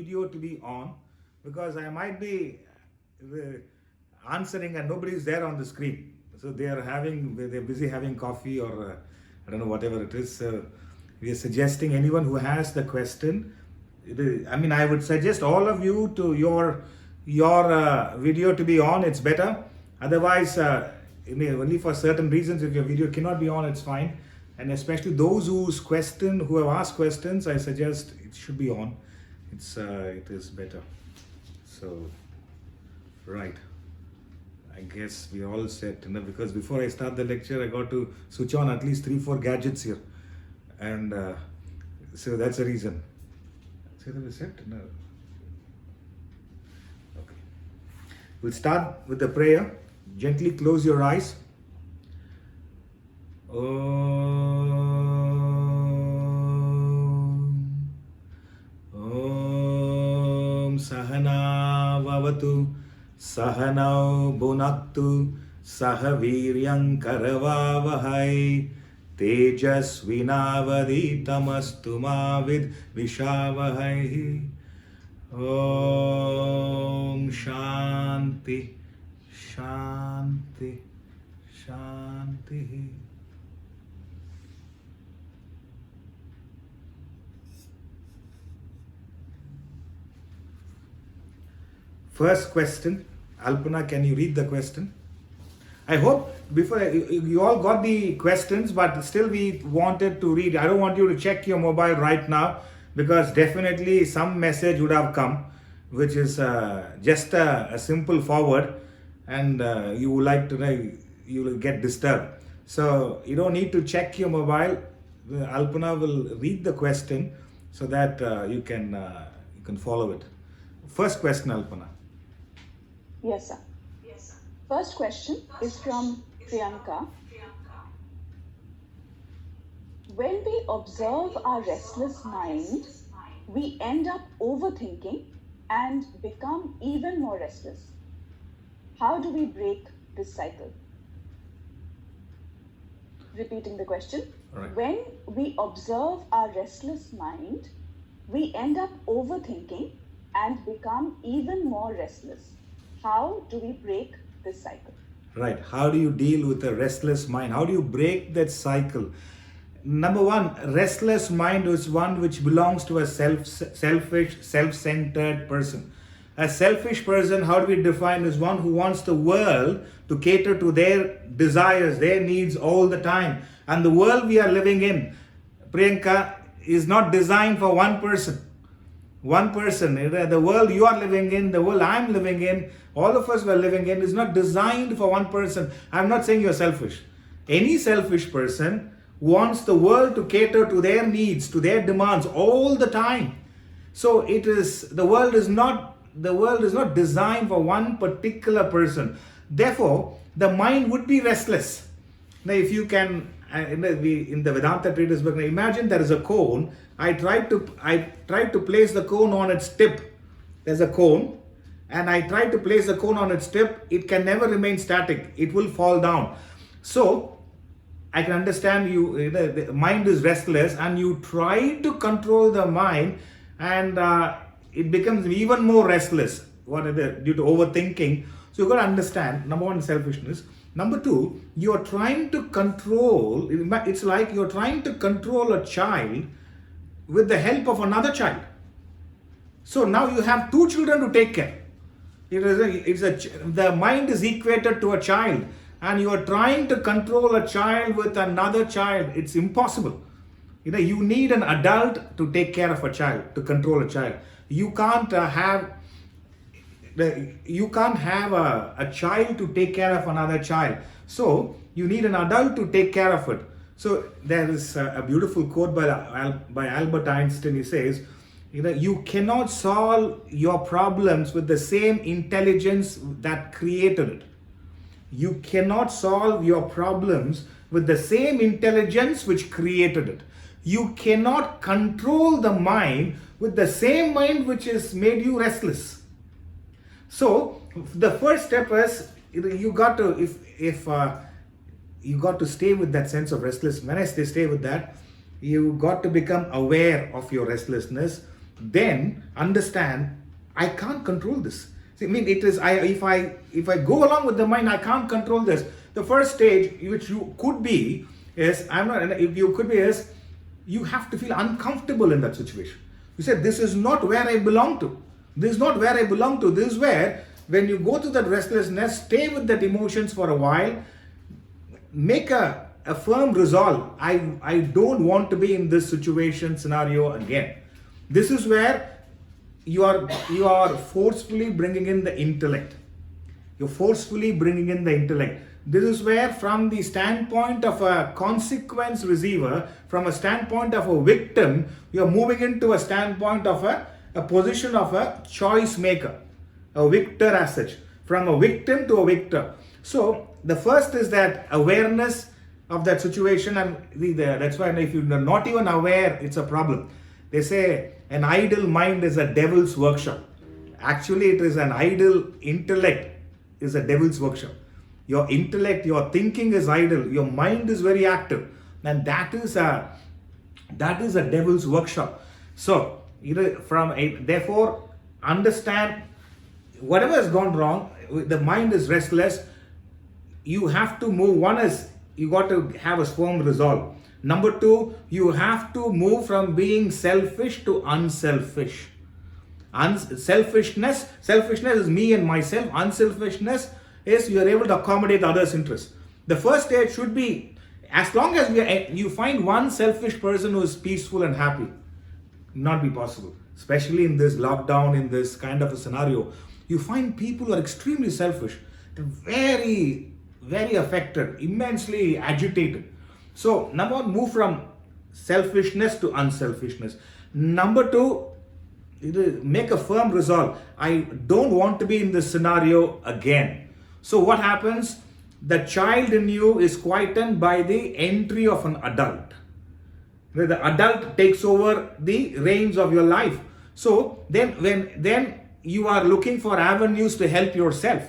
video to be on because I might be answering and nobody is there on the screen. So they're busy having coffee or I don't know, whatever it is. So we are suggesting anyone who has the question. I would suggest all of you to your video to be on. It's better. Otherwise, only for certain reasons, if your video cannot be on, it's fine. And especially those who have asked questions, I suggest it should be on. It is better. So, right. I guess we all set, because before I start the lecture, I got to switch on at least 3-4 gadgets here. And so that's the reason. So that is set? No. Okay. We'll start with the prayer. Gently close your eyes. Om Sahana Vavatu Sahanau Bhunaktu Sahaviryam Karavavahai Tejasvinavaditamastu Mavid Vishavahai. Om Shanti Shanti Shanti. First question. Alpana, can you read the question? I hope you all got the questions, but still we wanted to read. I don't want you to check your mobile right now because definitely some message would have come, which is just a simple forward, and you would like to know, you will get disturbed. So you don't need to check your mobile. Alpana will read the question so that you can follow it. First question, Alpana. Yes, sir. First question is from Priyanka. When we observe our restless mind, we end up overthinking and become even more restless. How do we break this cycle? Repeating the question. Right. When we observe our restless mind, we end up overthinking and become even more restless. How do we break this cycle? Right. How do you deal with a restless mind? How do you break that cycle? Number one, restless mind is one which belongs to a selfish, self-centered person. A selfish person, how do we define, is one who wants the world to cater to their desires, their needs all the time. And the world we are living in, Priyanka, is not designed for one person. One person, the world you are living in, the world I'm living in, all of us were living in, is not designed for one person. I'm not saying you're selfish. Any selfish person wants the world to cater to their needs, to their demands all the time. So the world is not designed for one particular person. Therefore, the mind would be restless. Now, if you can, in the Vedanta Treatise book, imagine there is a cone. I tried to place the cone on its tip. There's a cone, and I tried to place the cone on its tip. It can never remain static. It will fall down. So I can understand the mind is restless, and you try to control the mind, and it becomes even more restless. Due to overthinking. So you've got to understand, number one, selfishness. Number two, you're trying to control. It's like you're trying to control a child with the help of another child. So now you have two children to take care. The mind is equated to a child, and you are trying to control a child with another child. It's impossible. You need an adult to take care of a child, to control a child. You can't have a child to take care of another child. So you need an adult to take care of it. So there is a beautiful quote by Albert Einstein. He says, you cannot solve your problems with the same intelligence that created it. You cannot solve your problems with the same intelligence which created it. You cannot control the mind with the same mind which has made you restless. So the first step is you got to stay with that sense of restlessness. When I stay with that, you got to become aware of your restlessness. then understand I can't control this. See, I mean, it is if I go along with the mind, I can't control this. The first stage, which you could be, is you have to feel uncomfortable in that situation. You say, this is not where I belong to. This is not where I belong to. This is where, when you go to that restlessness, stay with that emotions for a while, make a firm resolve. I don't want to be in this situation, scenario again. This is where you are forcefully bringing in the intellect. You're forcefully bringing in the intellect. This is where, from the standpoint of a consequence receiver, from a standpoint of a victim, you're moving into a standpoint of a position of a choice maker, a victor as such, from a victim to a victor. So the first is that awareness of that situation, and that's why if you're not even aware, it's a problem. They say an idle mind is a devil's workshop. Actually, it is an idle intellect is a devil's workshop. Your intellect, your thinking is idle. Your mind is very active, and that is a devil's workshop. So, therefore, understand whatever has gone wrong. The mind is restless. You have to move. One is you got to have a firm resolve. Number two, you have to move from being selfish to unselfish. Selfishness is me and myself. Unselfishness is you are able to accommodate others' interests. The first stage should be, as long as you find one selfish person who is peaceful and happy, not be possible. Especially in this lockdown, in this kind of a scenario, you find people who are extremely selfish. They're very, very affected, immensely agitated. So, number one, move from selfishness to unselfishness. Number two, make a firm resolve. I don't want to be in this scenario again. So what happens? The child in you is quietened by the entry of an adult. The adult takes over the reins of your life. So then you are looking for avenues to help yourself.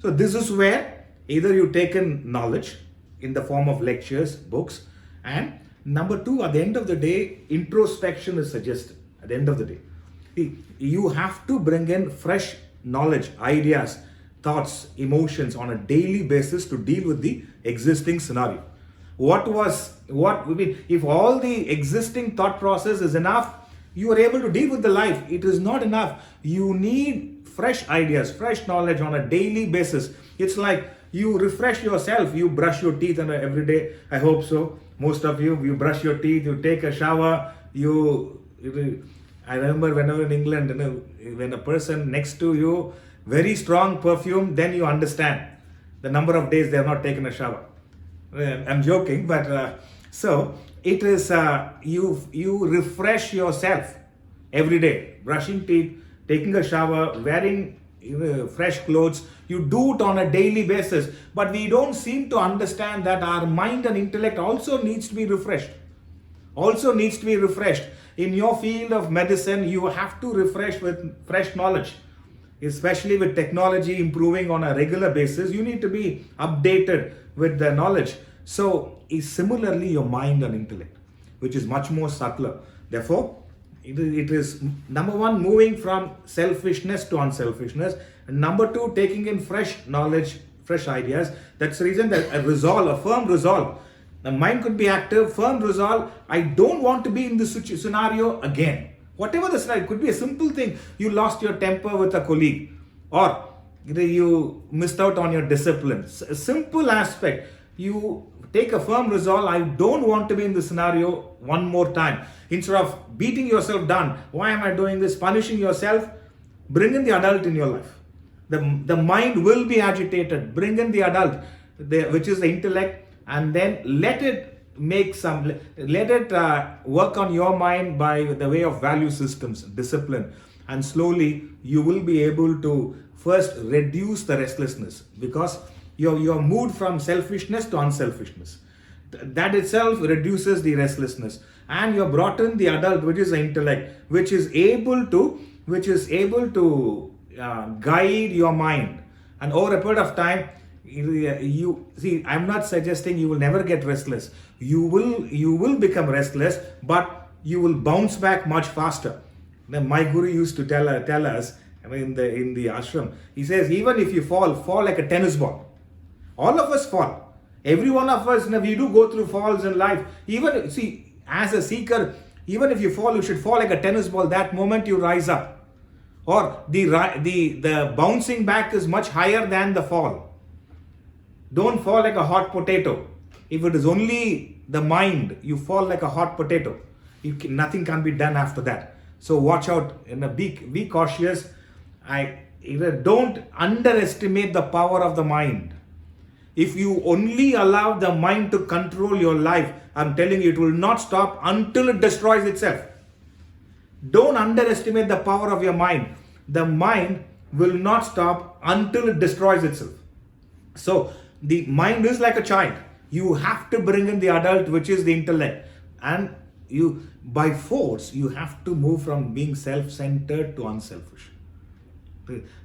So this is where either you take in knowledge in the form of lectures, books, and number two, at the end of the day, introspection is suggested. At the end of the day, you have to bring in fresh knowledge, ideas, thoughts, emotions on a daily basis to deal with the existing scenario. If all the existing thought process is enough, you are able to deal with the life. It is not enough. You need fresh ideas, fresh knowledge on a daily basis. It's like you refresh yourself. You brush your teeth every day. I hope so. Most of you brush your teeth, you take a shower, I remember when I was in England, when a person next to you, very strong perfume, then you understand the number of days they have not taken a shower. I'm joking, but so it is you refresh yourself every day, brushing teeth, taking a shower, wearing fresh clothes. You do it on a daily basis, but we don't seem to understand that our mind and intellect also needs to be refreshed. In your field of medicine, you have to refresh with fresh knowledge. Especially with technology improving on a regular basis, you need to be updated with the knowledge. So, similarly, your mind and intellect, which is much more subtler. Therefore, it is number one, moving from selfishness to unselfishness. And number two, taking in fresh knowledge, fresh ideas. That's the reason that a firm resolve. The mind could be active, firm resolve. I don't want to be in this scenario again. Whatever the scenario, it could be a simple thing. You lost your temper with a colleague, or you missed out on your discipline. A simple aspect. You take a firm resolve. I don't want to be in this scenario one more time. Instead of beating yourself down, why am I doing this? Punishing yourself. Bring in the adult in your life. The mind will be agitated. Bring in the adult, which is the intellect. And then let it work on your mind by the way of value systems, discipline, and slowly you will be able to first reduce the restlessness, because you're moved from selfishness to unselfishness. That itself reduces the restlessness, and you're brought in the adult, which is the intellect, which is able to guide your mind, and over a period of time. You see, I'm not suggesting you will never get restless. You will become restless, but you will bounce back much faster. Now, my guru used to tell us, in the ashram, he says, even if you fall like a tennis ball. All of us fall. Every one of us, we do go through falls in life. Even, see, as a seeker, even if you fall, you should fall like a tennis ball. That moment you rise up. Or the bouncing back is much higher than the fall. Don't fall like a hot potato. If it is only the mind, you fall like a hot potato. Nothing can be done after that. So watch out. Be cautious. Don't underestimate the power of the mind. If you only allow the mind to control your life, I'm telling you, it will not stop until it destroys itself. Don't underestimate the power of your mind. The mind will not stop until it destroys itself. So the mind is like a child. You have to bring in the adult, which is the intellect. And you, by force, you have to move from being self-centered to unselfish.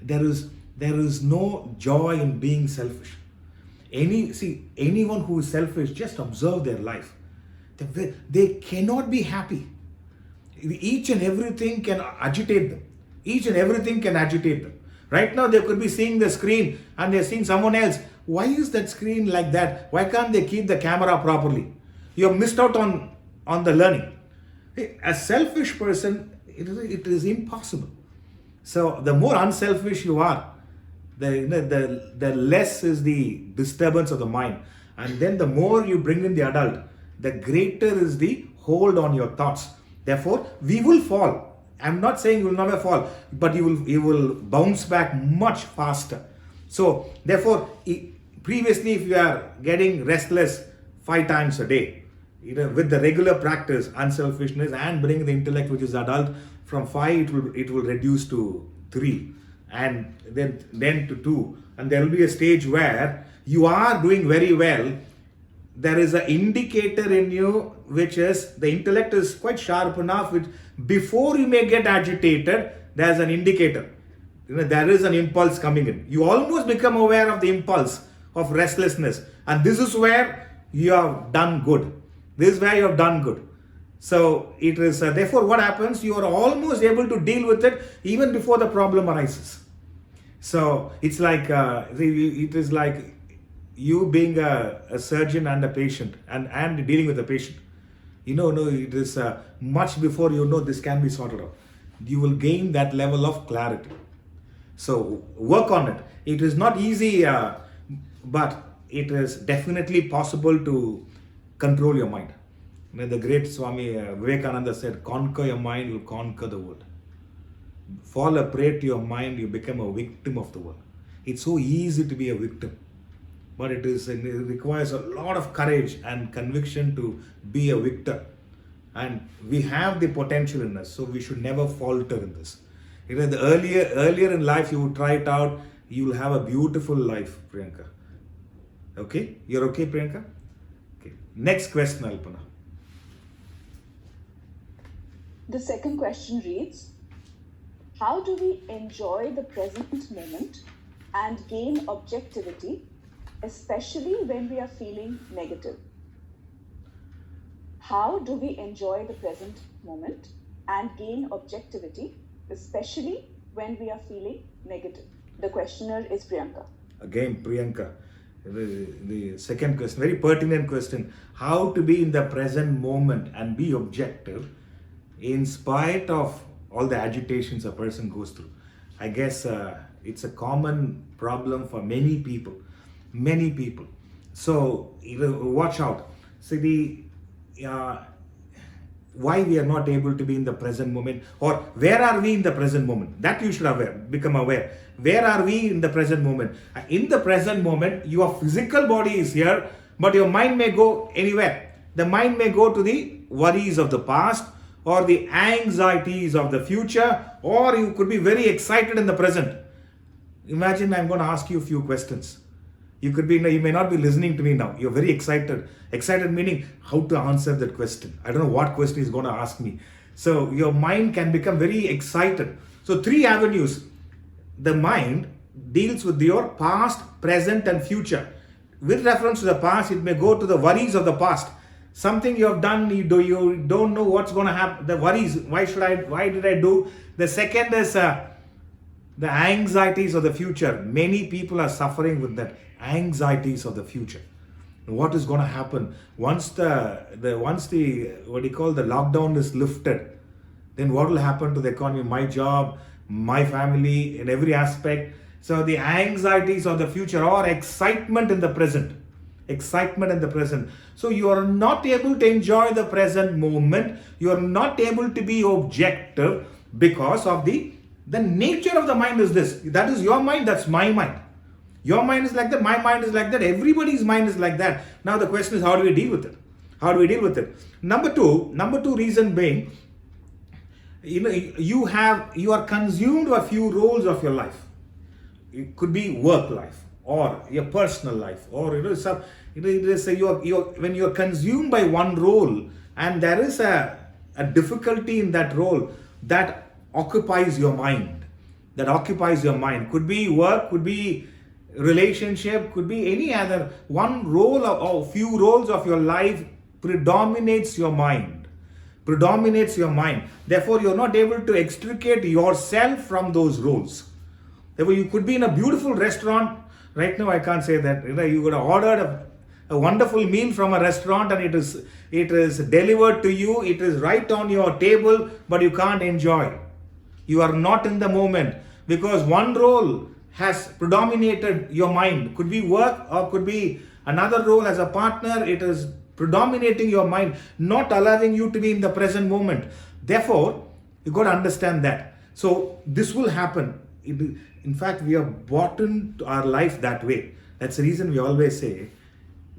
There is no joy in being selfish. Anyone who is selfish, just observe their life. They cannot be happy. Each and everything can agitate them. Right now, they could be seeing the screen and they're seeing someone else. Why is that screen like that? Why can't they keep the camera properly? You have missed out on the learning. A selfish person, it is impossible. So the more unselfish you are, the less is the disturbance of the mind. And then the more you bring in the adult, the greater is the hold on your thoughts. Therefore, we will fall. I'm not saying you will never fall, but you will bounce back much faster. So therefore, previously, if you are getting restless 5 times a day, with the regular practice, unselfishness, and bring the intellect, which is adult, from 5 it will reduce to 3, and then to 2, and there will be a stage where you are doing very well. There is an indicator in you, which is the intellect is quite sharp enough, which before you may get agitated, there's an indicator. There is an impulse coming in. You almost become aware of the impulse of restlessness, and this is where you have done good. So it is therefore what happens, you are almost able to deal with it even before the problem arises. So it's like it is like you being a surgeon and a patient and dealing with a patient. It is much before this can be sorted out. You will gain that level of clarity. So work on it. It is not easy, but it is definitely possible to control your mind. The great Swami Vivekananda said, conquer your mind, you'll conquer the world. Fall a prey to your mind, you become a victim of the world. It's so easy to be a victim, but it requires a lot of courage and conviction to be a victor. And we have the potential in us, so we should never falter in this. The earlier in life you would try it out, you will have a beautiful life, Priyanka. Okay? You're okay, Priyanka? Okay. Next question, Alpana. The second question reads, how do we enjoy the present moment and gain objectivity, especially when we are feeling negative? How do we enjoy the present moment and gain objectivity, especially when we are feeling negative? The questioner is Priyanka. Again, Priyanka. The second question, very pertinent question. How to be in the present moment and be objective in spite of all the agitations a person goes through. I guess it's a common problem for many people. So watch out. See why we are not able to be in the present moment, or where are we in the present moment? That you should become aware. Where are we in the present moment? In the present moment, your physical body is here, but your mind may go anywhere. The mind may go to the worries of the past, or the anxieties of the future, or you could be very excited in the present. Imagine I'm going to ask you a few questions. You may not be listening to me now. You're very excited. Excited meaning how to answer that question. I don't know what question he's going to ask me. So your mind can become very excited. So 3 avenues. The mind deals with your past, present and future. With reference to the past, it may go to the worries of the past. Something you have done, you don't know what's going to happen. The worries, why did I do? The second is the anxieties of the future. Many people are suffering with that anxieties of the future. What is going to happen once the what do you call, the lockdown is lifted? Then what will happen to the economy, my job, my family, in every aspect? So the anxieties of the future or excitement in the present. Excitement in the present. So you are not able to enjoy the present moment. You are not able to be objective because of the nature of the mind is this. That is your mind, that's my mind. Your mind is like that, my mind is like that, everybody's mind is like that. Now the question is, how do we deal with it? How do we deal with it? Number two reason being, you are consumed a few roles of your life. It could be work life or your personal life, or when you are consumed by one role and there is a difficulty in that role that occupies your mind. That occupies your mind. Could be work, could be relationship, could be any other. One role or few roles of your life predominates your mind. Predominates your mind. Therefore, you're not able to extricate yourself from those roles. Therefore, you could be in a beautiful restaurant. Right now, I can't say that. You could have ordered a wonderful meal from a restaurant and it is delivered to you. It is right on your table, but you can't enjoy. You are not in the moment because one role has predominated your mind. Could be work or could be another role as a partner. It is predominating your mind, not allowing you to be in the present moment. Therefore, you got to understand that. So this will happen. In fact, we are brought into our life that way. That's the reason we always say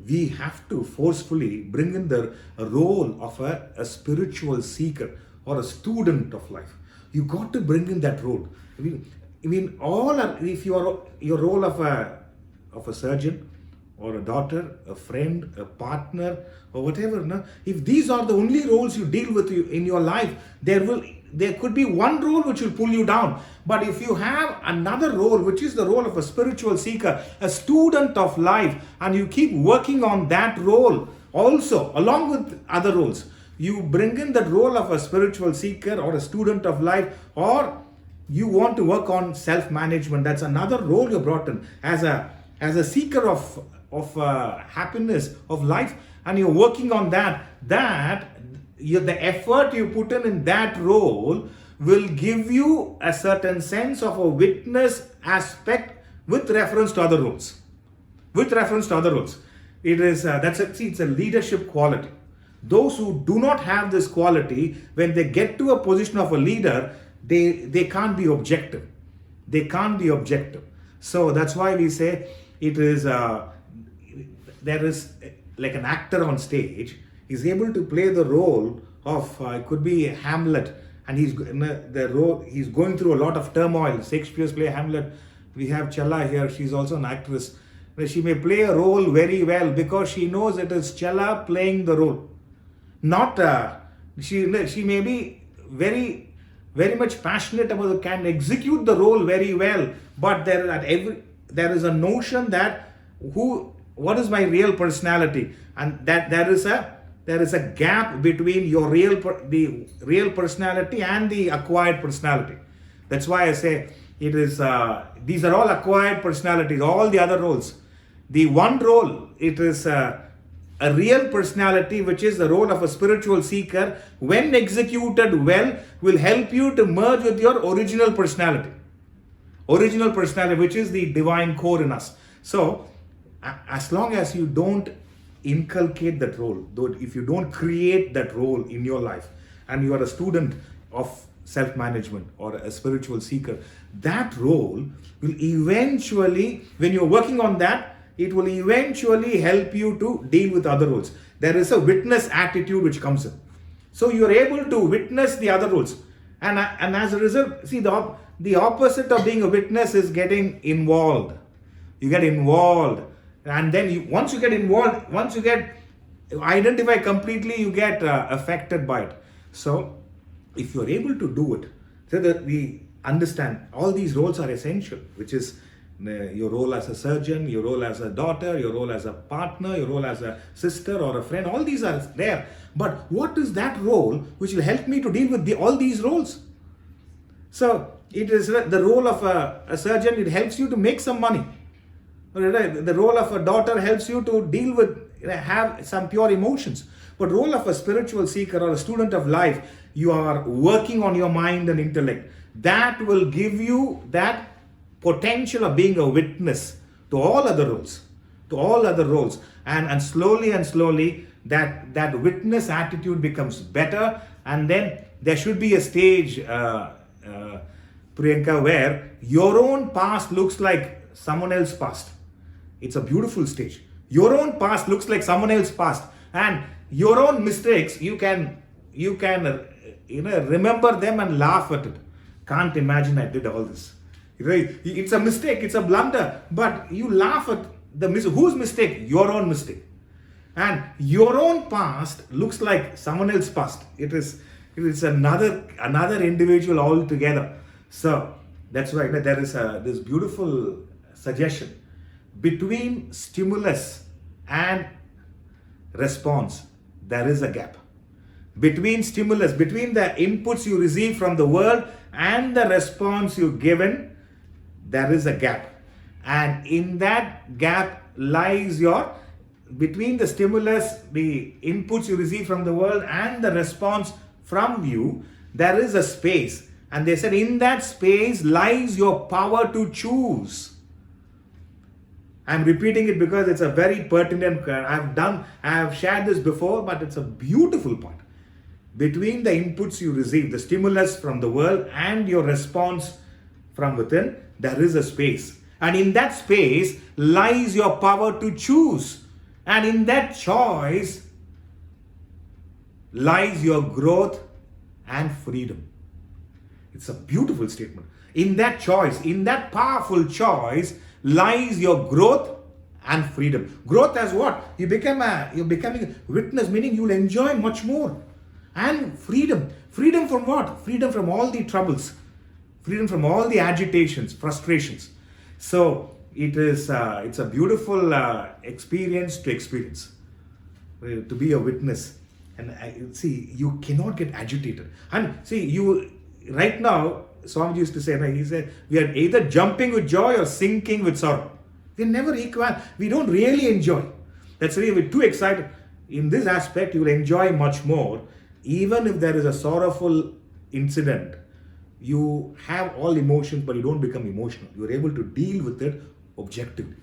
we have to forcefully bring in the role of a spiritual seeker or a student of life. You got to bring in that role. If you are your role of a surgeon or a daughter, a friend, a partner, or whatever, no? If these are the only roles you deal with in your life, there could be one role which will pull you down. But if you have another role, which is the role of a spiritual seeker, a student of life, and you keep working on that role also, along with other roles, you bring in that role of a spiritual seeker or a student of life, or you want to work on self-management. That's another role you brought in as a seeker of happiness, of life, and you're working on that. The effort you put in that role will give you a certain sense of a witness aspect with reference to other roles. With reference to other roles, it's a leadership quality. Those who do not have this quality, when they get to a position of a leader, they can't be objective. They can't be objective. So that's why we say it is there is like an actor on stage. He's able to play the role of it could be Hamlet, and he's going through a lot of turmoil. Shakespeare's play Hamlet. We have Chella here. She's also an actress. She may play a role very well because she knows it is Chella playing the role. Not she may be very, very much passionate about it, can execute the role very well, but there is a notion that what is my real personality, and that there is a gap between the real personality and the acquired personality. That's why I say it is these are all acquired personalities. All the other roles, the one role, it is a real personality, which is the role of a spiritual seeker, when executed well, will help you to merge with your original personality. Original personality, which is the divine core in us. So, as long as you don't inculcate that role, if you don't create that role in your life, and you are a student of self-management or a spiritual seeker, that role will eventually, when you're working on that, it will eventually help you to deal with other roles. There is a witness attitude which comes in. So you're able to witness the other roles. And as a result, see, the opposite of being a witness is getting involved. You get involved. And then once you get involved, once you get identified completely, you get affected by it. So if you're able to do it, so that we understand all these roles are essential, which is Your role as a surgeon, your role as a daughter, your role as a partner, your role as a sister or a friend, all these are there. But what is that role which will help me to deal with all these roles? So it is the role of a surgeon, it helps you to make some money. The role of a daughter helps you to deal with, have some pure emotions. But role of a spiritual seeker or a student of life, you are working on your mind and intellect. That will give you that potential of being a witness to all other roles. And slowly that witness attitude becomes better. And then there should be a stage, Priyanka, where your own past looks like someone else's past. It's a beautiful stage. Your own past looks like someone else's past, and your own mistakes, you can remember them and laugh at it. Can't imagine I did all this. It's a mistake, it's a blunder, but you laugh at the mistake. Whose mistake? Your own mistake. And your own past looks like someone else's past. It's another individual altogether. So that's why there is this beautiful suggestion. Between stimulus and response, there is a gap. Between the inputs you receive from the world and the response you've given, there is a gap. And in that gap lies between the stimulus, the inputs you receive from the world and the response from you, there is a space. And they said in that space lies your power to choose. I'm repeating it because it's a very pertinent, I have shared this before, but it's a beautiful point. Between the inputs you receive, the stimulus from the world and your response from within, there is a space. And in that space lies your power to choose. And in that choice lies your growth and freedom. It's a beautiful statement. In that choice, in that powerful choice, lies your growth and freedom. Growth as what? You're becoming a witness, meaning you'll enjoy much more. And freedom. Freedom from what? Freedom from all the troubles. Freedom from all the agitations, frustrations. So it's a beautiful experience, to be a witness. And see, you cannot get agitated. And see, right now, Swamiji used to say, he said, we are either jumping with joy or sinking with sorrow. We're never equal. We don't really enjoy. That's why we're too excited. In this aspect, you will enjoy much more. Even if there is a sorrowful incident, you have all emotions, but you don't become emotional. You're able to deal with it objectively.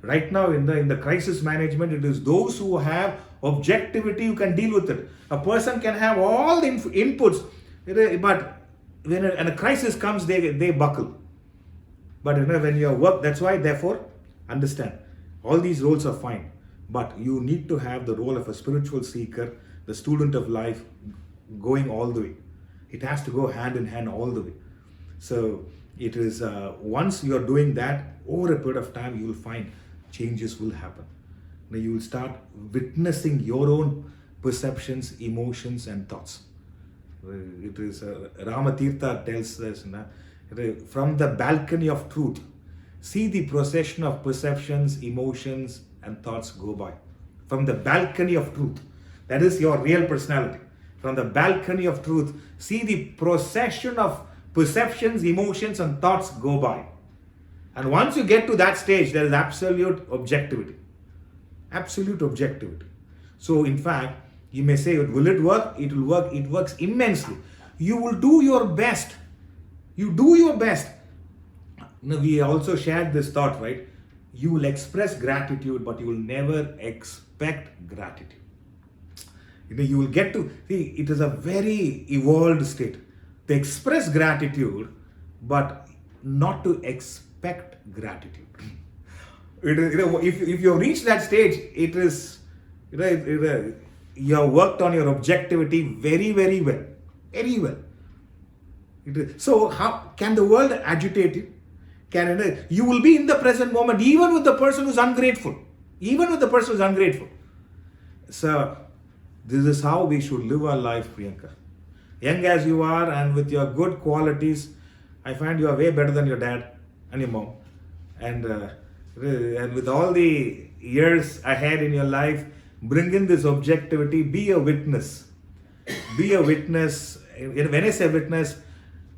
Right now, in the crisis management, it is those who have objectivity who can deal with it. A person can have all the inputs, but when a crisis comes, they buckle. But when you work, that's why, therefore, understand, all these roles are fine. But you need to have the role of a spiritual seeker, the student of life, going all the way. It has to go hand in hand all the way. So it is, once you are doing that, over a period of time, you will find changes will happen. Now you will start witnessing your own perceptions, emotions, and thoughts. It is Ramatirtha tells us, from the balcony of truth, see the procession of perceptions, emotions, and thoughts go by. From the balcony of truth, that is your real personality. From the balcony of truth, see the procession of perceptions, emotions, and thoughts go by. And once you get to that stage, there is absolute objectivity. Absolute objectivity. So in fact, you may say, will it work? It will work. It works immensely. You will do your best. You do your best. Now, we also shared this thought, right? You will express gratitude, but you will never expect gratitude. You will get to, see, it is a very evolved state. To express gratitude, but not to expect gratitude. If you reach that stage, it is, you have worked on your objectivity very, very well. Very well. So how can the world agitate you? You will be in the present moment, even with the person who's ungrateful. So this is how we should live our life, Priyanka. Young as you are and with your good qualities, I find you are way better than your dad and your mom. And with all the years ahead in your life, bring in this objectivity, be a witness. Be a witness. When I say witness,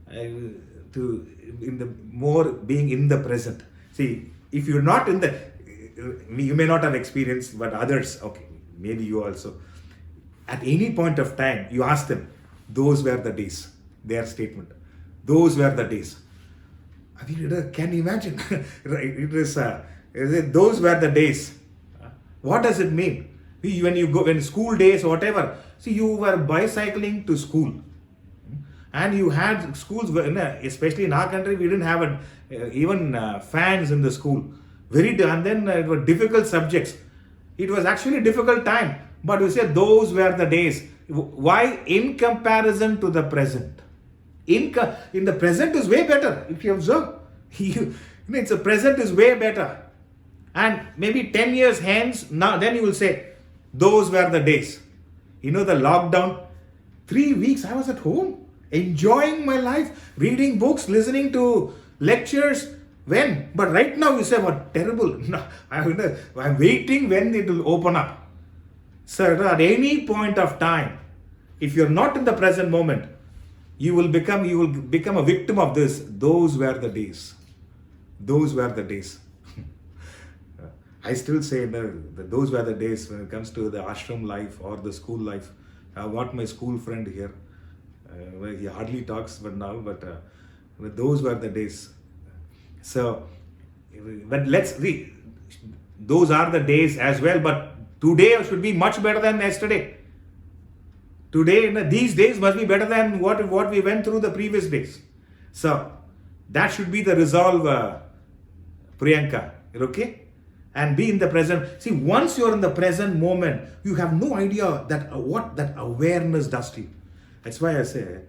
to in the more being in the present. See, if you're not in the, you may not have experienced, but others, okay, maybe you also. At any point of time, you ask them, those were the days. Their statement. Those were the days. I mean, can you imagine? Those were the days. What does it mean? When you go, when school days, whatever. See, you were bicycling to school. And you had schools, especially in our country, we didn't have even fans in the school. And then it were difficult subjects. It was actually a difficult time. But we say those were the days. Why? In comparison to the present. In the present is way better. If you observe, it's the present is way better. And maybe 10 years hence, now then you will say, those were the days. The lockdown, 3 weeks I was at home, enjoying my life, reading books, listening to lectures. When? But right now you say, what terrible. No, I'm waiting when it will open up. Sir, at any point of time, if you're not in the present moment, you will become a victim of this. Those were the days. Those were the days. I still say that those were the days when it comes to the ashram life or the school life. I've got my school friend here. He hardly talks, but those were the days. So, but let's read. Those are the days as well, but today should be much better than yesterday. Today, these days must be better than what we went through the previous days. So, that should be the resolve, Priyanka. You're okay? And be in the present. See, once you're in the present moment, you have no idea that what that awareness does to you. That's why I say,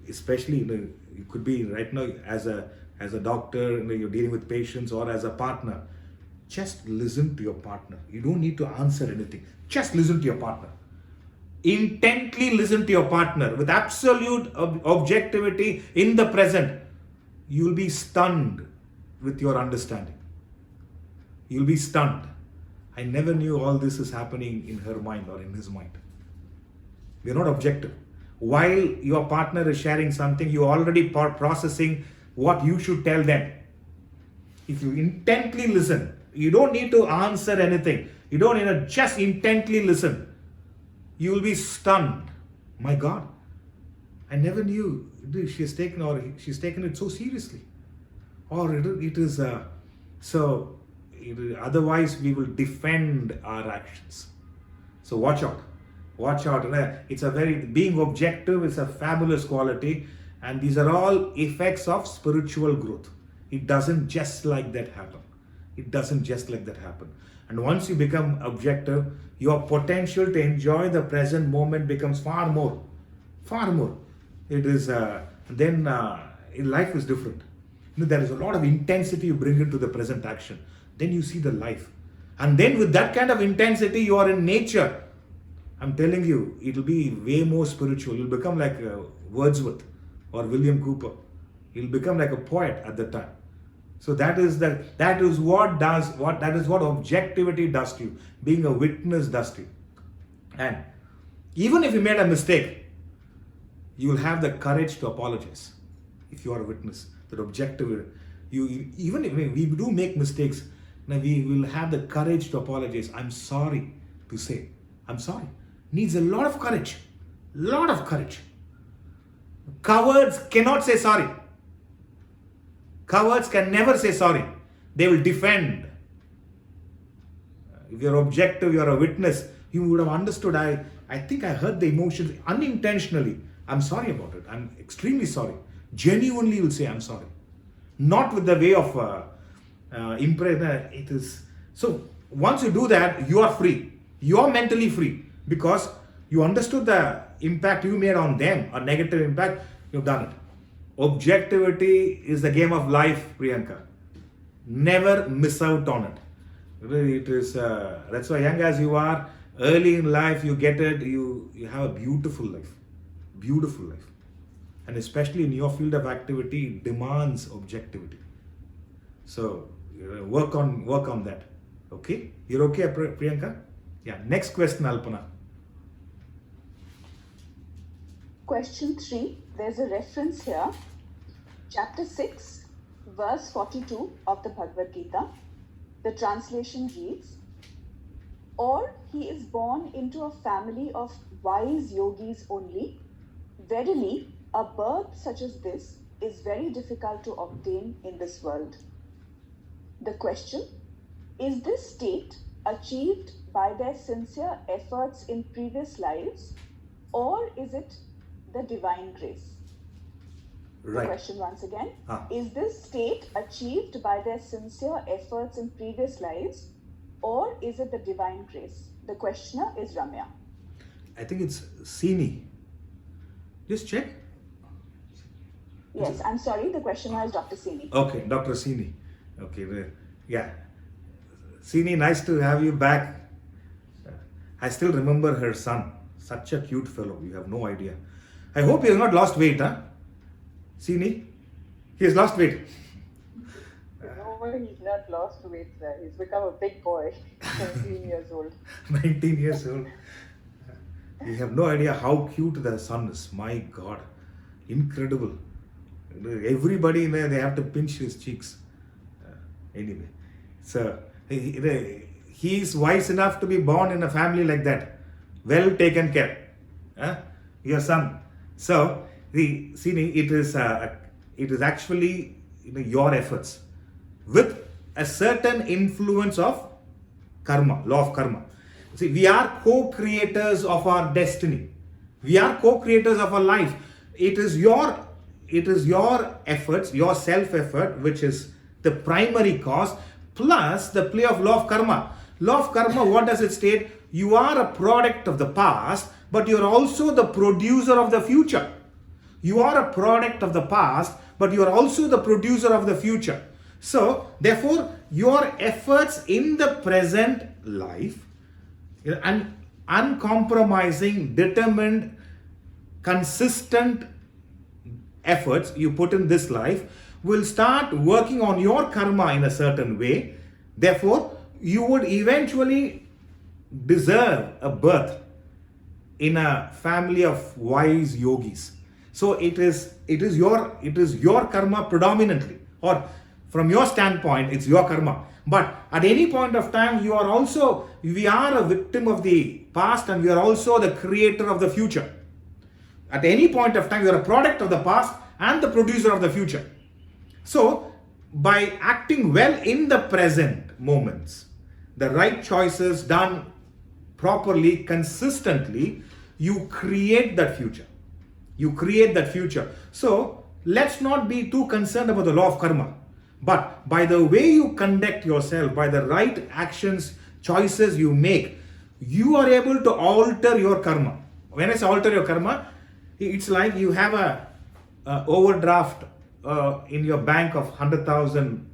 especially, you could be right now as a doctor, you're dealing with patients, or as a partner. Just listen to your partner. You don't need to answer anything. Just listen to your partner. Intently listen to your partner with absolute objectivity in the present. You'll be stunned with your understanding. You'll be stunned. I never knew all this is happening in her mind or in his mind. We're not objective. While your partner is sharing something, you're already processing what you should tell them. If you intently listen, you don't need to answer anything. You don't need to just intently listen. You will be stunned. My God, I never knew she's taken it so seriously. Or it is so. Otherwise, we will defend our actions. So watch out. Watch out. It's being objective is a fabulous quality, and these are all effects of spiritual growth. It doesn't just like that happen. It doesn't just like that happen. And once you become objective, your potential to enjoy the present moment becomes far more. Far more. It is then life is different. There is a lot of intensity you bring into the present action. Then you see the life. And then with that kind of intensity, you are in nature. I'm telling you, it will be way more spiritual. You'll become like Wordsworth or William Cooper. You'll become like a poet at the time. So that is what objectivity does to you. Being a witness does to you. And even if you made a mistake, you will have the courage to apologize. If you are a witness, that objective, even if we do make mistakes, we will have the courage to apologize. I'm sorry to say. I'm sorry. Needs a lot of courage. Lot of courage. Cowards cannot say sorry. Cowards can never say sorry. They will defend. If you're objective, you're a witness, you would have understood. I think I heard the emotions unintentionally. I'm sorry about it. I'm extremely sorry. Genuinely will say I'm sorry. Not with the way of it is. So once you do that, you are free. You are mentally free because you understood the impact you made on them, a negative impact. You've done it. Objectivity is the game of life, Priyanka. Never miss out on it. It is. That's why, young as you are, early in life, you get it. You have a beautiful life. Beautiful life. and especially in your field of activity, it demands objectivity. So work on that. Okay, you're okay, Priyanka? Yeah. Next question, Alpana. Question 3, there's a reference here. Chapter 6, verse 42 of the Bhagavad Gita. The translation reads, "Or he is born into a family of wise yogis only. Verily, a birth such as this is very difficult to obtain in this world." The question, is this state achieved by their sincere efforts in previous lives, or is it the divine grace? Right. The question once again, Ah. is this state achieved by their sincere efforts in previous lives, or is it the divine grace? The questioner is Ramya. I think it's Sini. Just check. Yes, I'm sorry, the questioner is Dr. Sini. Okay, Dr. Sini. Okay, yeah. Sini, nice to have you back. I still remember her son. Such a cute fellow. You have no idea. I hope he has not lost weight, huh? Sini? He has lost weight. No, he's not lost weight, sir. He's become a big boy, 19 years old. 19 years old. You have no idea how cute the son is. My God. Incredible. Everybody in there, they have to pinch his cheeks. Anyway. So, he is wise enough to be born in a family like that. Well taken care. Your son. So, Sini, it is actually your efforts with a certain influence of karma, law of karma. See, we are co-creators of our destiny. We are co-creators of our life. It is your efforts, your self-effort, which is the primary cause, plus the play of law of karma. Law of karma, what does it state? You are a product of the past, but you are also the producer of the future. You are a product of the past, but you are also the producer of the future. So, therefore, your efforts in the present life, and uncompromising, determined, consistent efforts you put in this life will start working on your karma in a certain way. Therefore, you would eventually deserve a birth in a family of wise yogis. So it is your karma predominantly, or from your standpoint, it's your karma. But at any point of time, we are a victim of the past, and we are also the creator of the future. At any point of time, you are a product of the past and the producer of the future. So, by acting well in the present moments, the right choices done properly, consistently, you create that future. You create that future. So, let's not be too concerned about the law of karma. But by the way you conduct yourself, by the right actions, choices you make, you are able to alter your karma. When I say alter your karma, it's like you have a overdraft in your bank of 100,000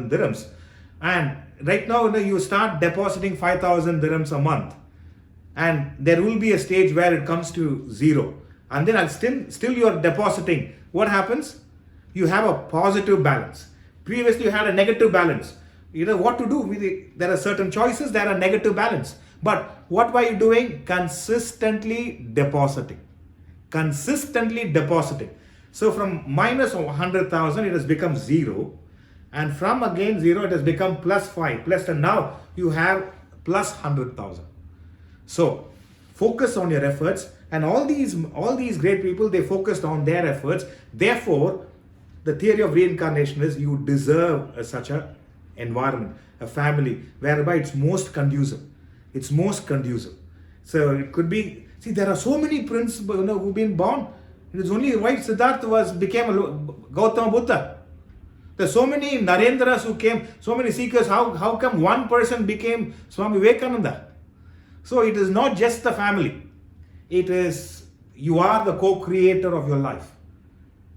dirhams, and right now you start depositing 5,000 dirhams a month, and there will be a stage where it comes to zero, and then still you are depositing. What happens? You have a positive balance. Previously you had a negative balance. You know what to do with it. There are certain choices, there are negative balance. But what were you doing? Consistently depositing. Consistently depositing. So from minus 100,000, it has become zero. And from again zero, it has become plus 5. And now you have plus 100,000. So focus on your efforts. And all these great people, they focused on their efforts. Therefore, the theory of reincarnation is you deserve such an environment, a family, whereby it's most conducive. It's most conducive. So it could be, see, there are so many princes who've been born. It is only why Siddhartha became a Gautama Buddha. There's so many Narendras who came, so many seekers. How come one person became Swami Vivekananda? So it is not just the family. It is, you are the co-creator of your life.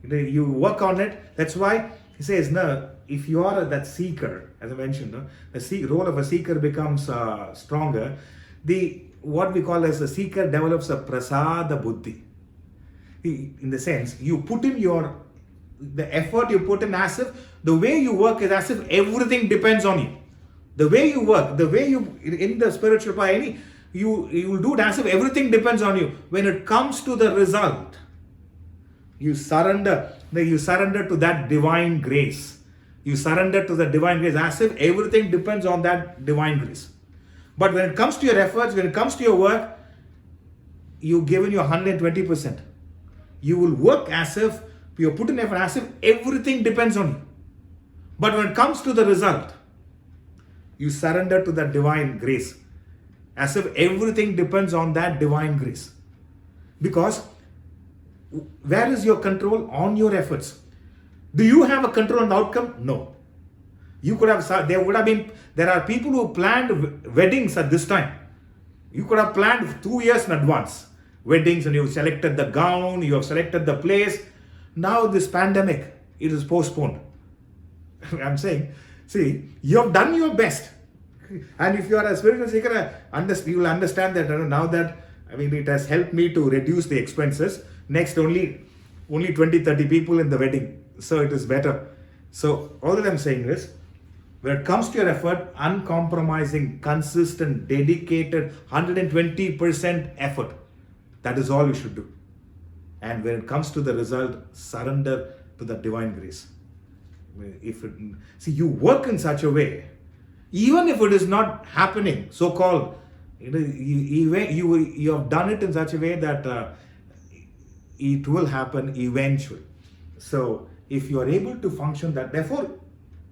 You work on it. That's why he says, no, if you are that seeker, as I mentioned, the role of a seeker becomes stronger. What we call as a seeker develops a prasada buddhi. In the sense, you put in the effort you put in as if the way you work is as if everything depends on you. The way you work, the way you, in the spiritual path, you will do it as if everything depends on you. When it comes to the result, you surrender to that divine grace. You surrender to the divine grace as if everything depends on that divine grace. But when it comes to your efforts, when it comes to your work, you've given your 120%. You will work as if you put in effort, as if everything depends on you. But when it comes to the result, you surrender to that divine grace, as if everything depends on that divine grace. Because where is your control? On your efforts. Do you have a control on the outcome? No. You could have, there are people who planned weddings at this time. You could have planned 2 years in advance. Weddings, and you've selected the gown, you have selected the place. Now this pandemic, it is postponed. I'm saying, see, you have done your best. And if you are a spiritual seeker, you will understand that now that, it has helped me to reduce the expenses. Next, only 20-30 people in the wedding. So it is better. So all that I'm saying is, when it comes to your effort, uncompromising, consistent, dedicated, 120% effort. That is all you should do. And when it comes to the result, surrender to the divine grace. You work in such a way, even if it is not happening, so-called, you have done it in such a way that it will happen eventually. So if you are able to function that, therefore,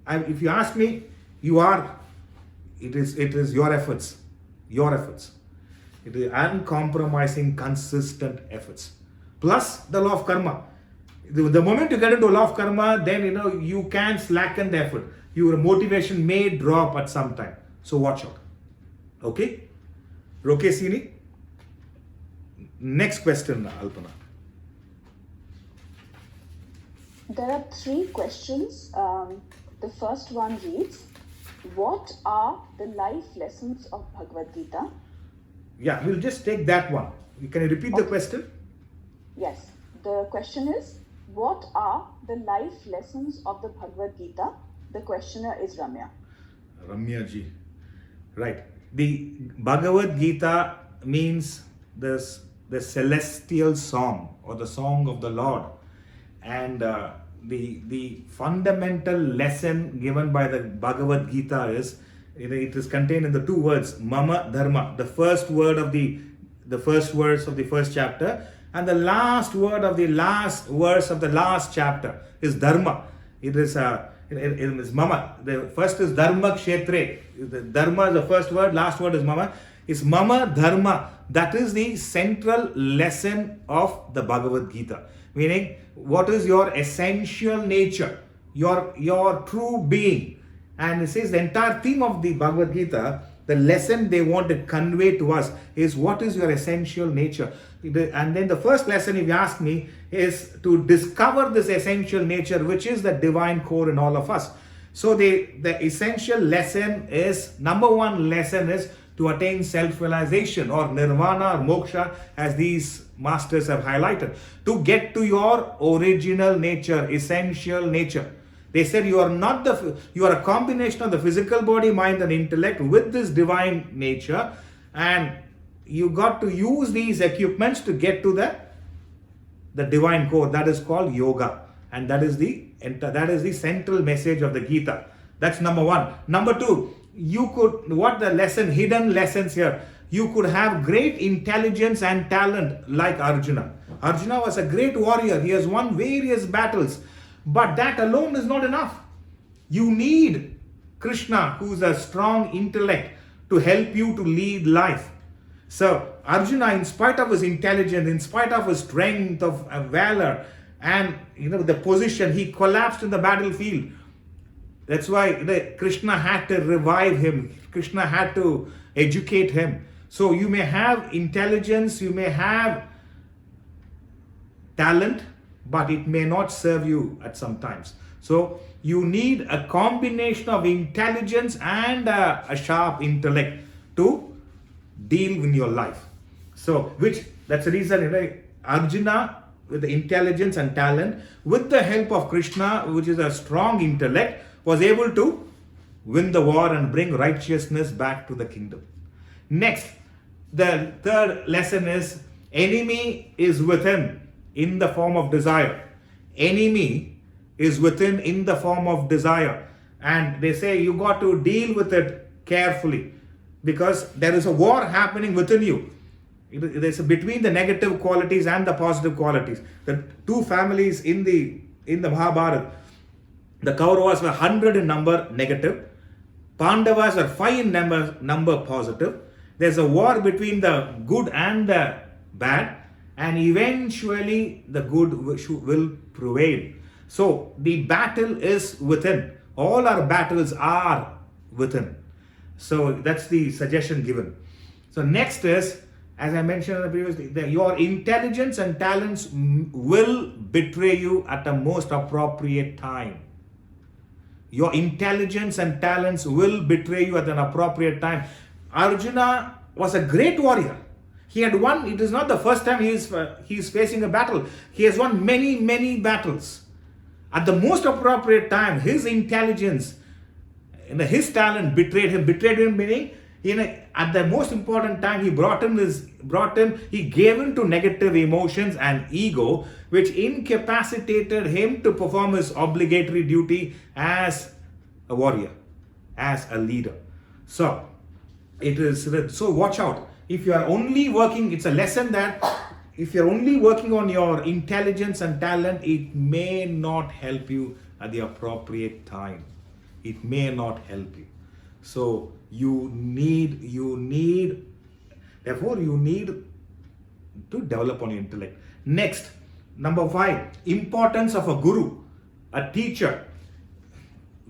if you ask me, it is your efforts. It is uncompromising, consistent efforts. Plus the law of karma. The moment you get into law of karma, then you can slacken the effort. Your motivation may drop at some time. So watch out. Okay? Rokesini? Next question, Alpana. There are 3 questions. The first one reads, what are the life lessons of Bhagavad Gita? Yeah, we'll just take that one. Can you repeat the question? Yes. The question is, what are the life lessons of the Bhagavad Gita? The questioner is Ramya. Ramya ji. Right. The Bhagavad Gita means the celestial song or the song of the Lord. And the fundamental lesson given by the Bhagavad Gita is, it is contained in the 2 words, Mama Dharma, the first word of the first verse of the first chapter, and the last word of the last verse of the last chapter is Dharma. It is Mama. The first is Dharma Kshetre. The Dharma is the first word, last word is Mama. It's Mama Dharma. That is the central lesson of the Bhagavad Gita. Meaning, what is your essential nature, your true being. And it says the entire theme of the Bhagavad Gita, the lesson they want to convey to us is what is your essential nature. And then the first lesson, if you ask me, is to discover this essential nature, which is the divine core in all of us. So the essential lesson is, number 1 lesson is to attain self-realization or nirvana or moksha, as these masters have highlighted. To get to your original nature, essential nature. They said you are a combination of the physical body, mind and intellect with this divine nature, and you got to use these equipments to get to the divine core. That is called yoga, and that is the central message of the Gita. That's number 1. Number 2, hidden lessons here. You could have great intelligence and talent like Arjuna. Arjuna was a great warrior. He has won various battles. But that alone is not enough. You need Krishna, who is a strong intellect, to help you to lead life. So Arjuna, in spite of his intelligence, in spite of his strength of valor and the position, he collapsed in the battlefield. That's why Krishna had to revive him. Krishna had to educate him. So you may have intelligence, you may have talent, but it may not serve you at some times. So you need a combination of intelligence and a sharp intellect to deal in your life. So that's the reason Arjuna with the intelligence and talent, with the help of Krishna, which is a strong intellect, was able to win the war and bring righteousness back to the kingdom. Next, the third lesson is enemy is within in the form of desire. Enemy is within in the form of desire. And they say you got to deal with it carefully because there is a war happening within you. There's between the negative qualities and the positive qualities. The two families in the Mahabharata, the Kauravas were 100 in number negative, Pandavas were 5 in number positive. There's a war between the good and the bad, and eventually the good will prevail. So the battle is within. All our battles are within. So that's the suggestion given. So next is, as I mentioned previously, your intelligence and talents will betray you at the most appropriate time. Your intelligence and talents will betray you at an appropriate time. Arjuna was a great warrior. He had won. It is not the first time he is facing a battle. He has won many, many battles. At the most appropriate time, his intelligence, his talent betrayed him. Betrayed him meaning, at the most important time, he gave in to negative emotions and ego, which incapacitated him to perform his obligatory duty as a warrior, as a leader. So watch out. If you are only working, it's a lesson that if you're only working on your intelligence and talent, it may not help you at the appropriate time. It may not help you. So you need to develop on your intellect. Next, number 5, importance of a guru, a teacher.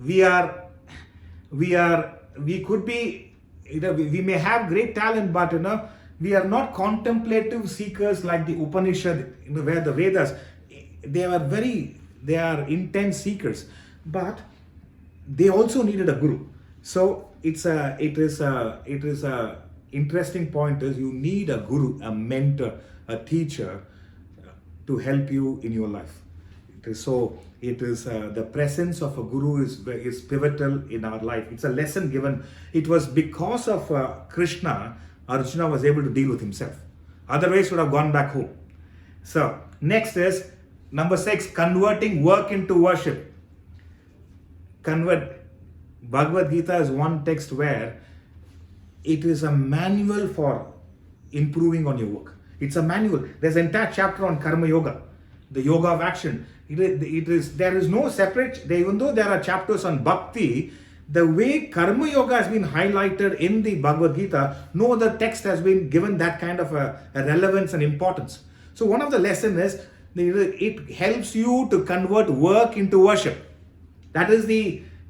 We may have great talent, but we are not contemplative seekers like the Upanishad, where the Vedas, they are intense seekers, but they also needed a guru. So it is a interesting point is you need a guru, a mentor, a teacher to help you in your life. The presence of a guru is pivotal in our life. It's a lesson given. It was because of Krishna, Arjuna was able to deal with himself. Otherwise, would have gone back home. So next is number 6, converting work into worship. Bhagavad Gita is one text where it is a manual for improving on your work. It's a manual. There's an entire chapter on Karma Yoga, the yoga of action. There is no separate, even though there are chapters on Bhakti, the way Karma Yoga has been highlighted in the Bhagavad Gita, no other text has been given that kind of a relevance and importance. So one of the lessons is, it helps you to convert work into worship.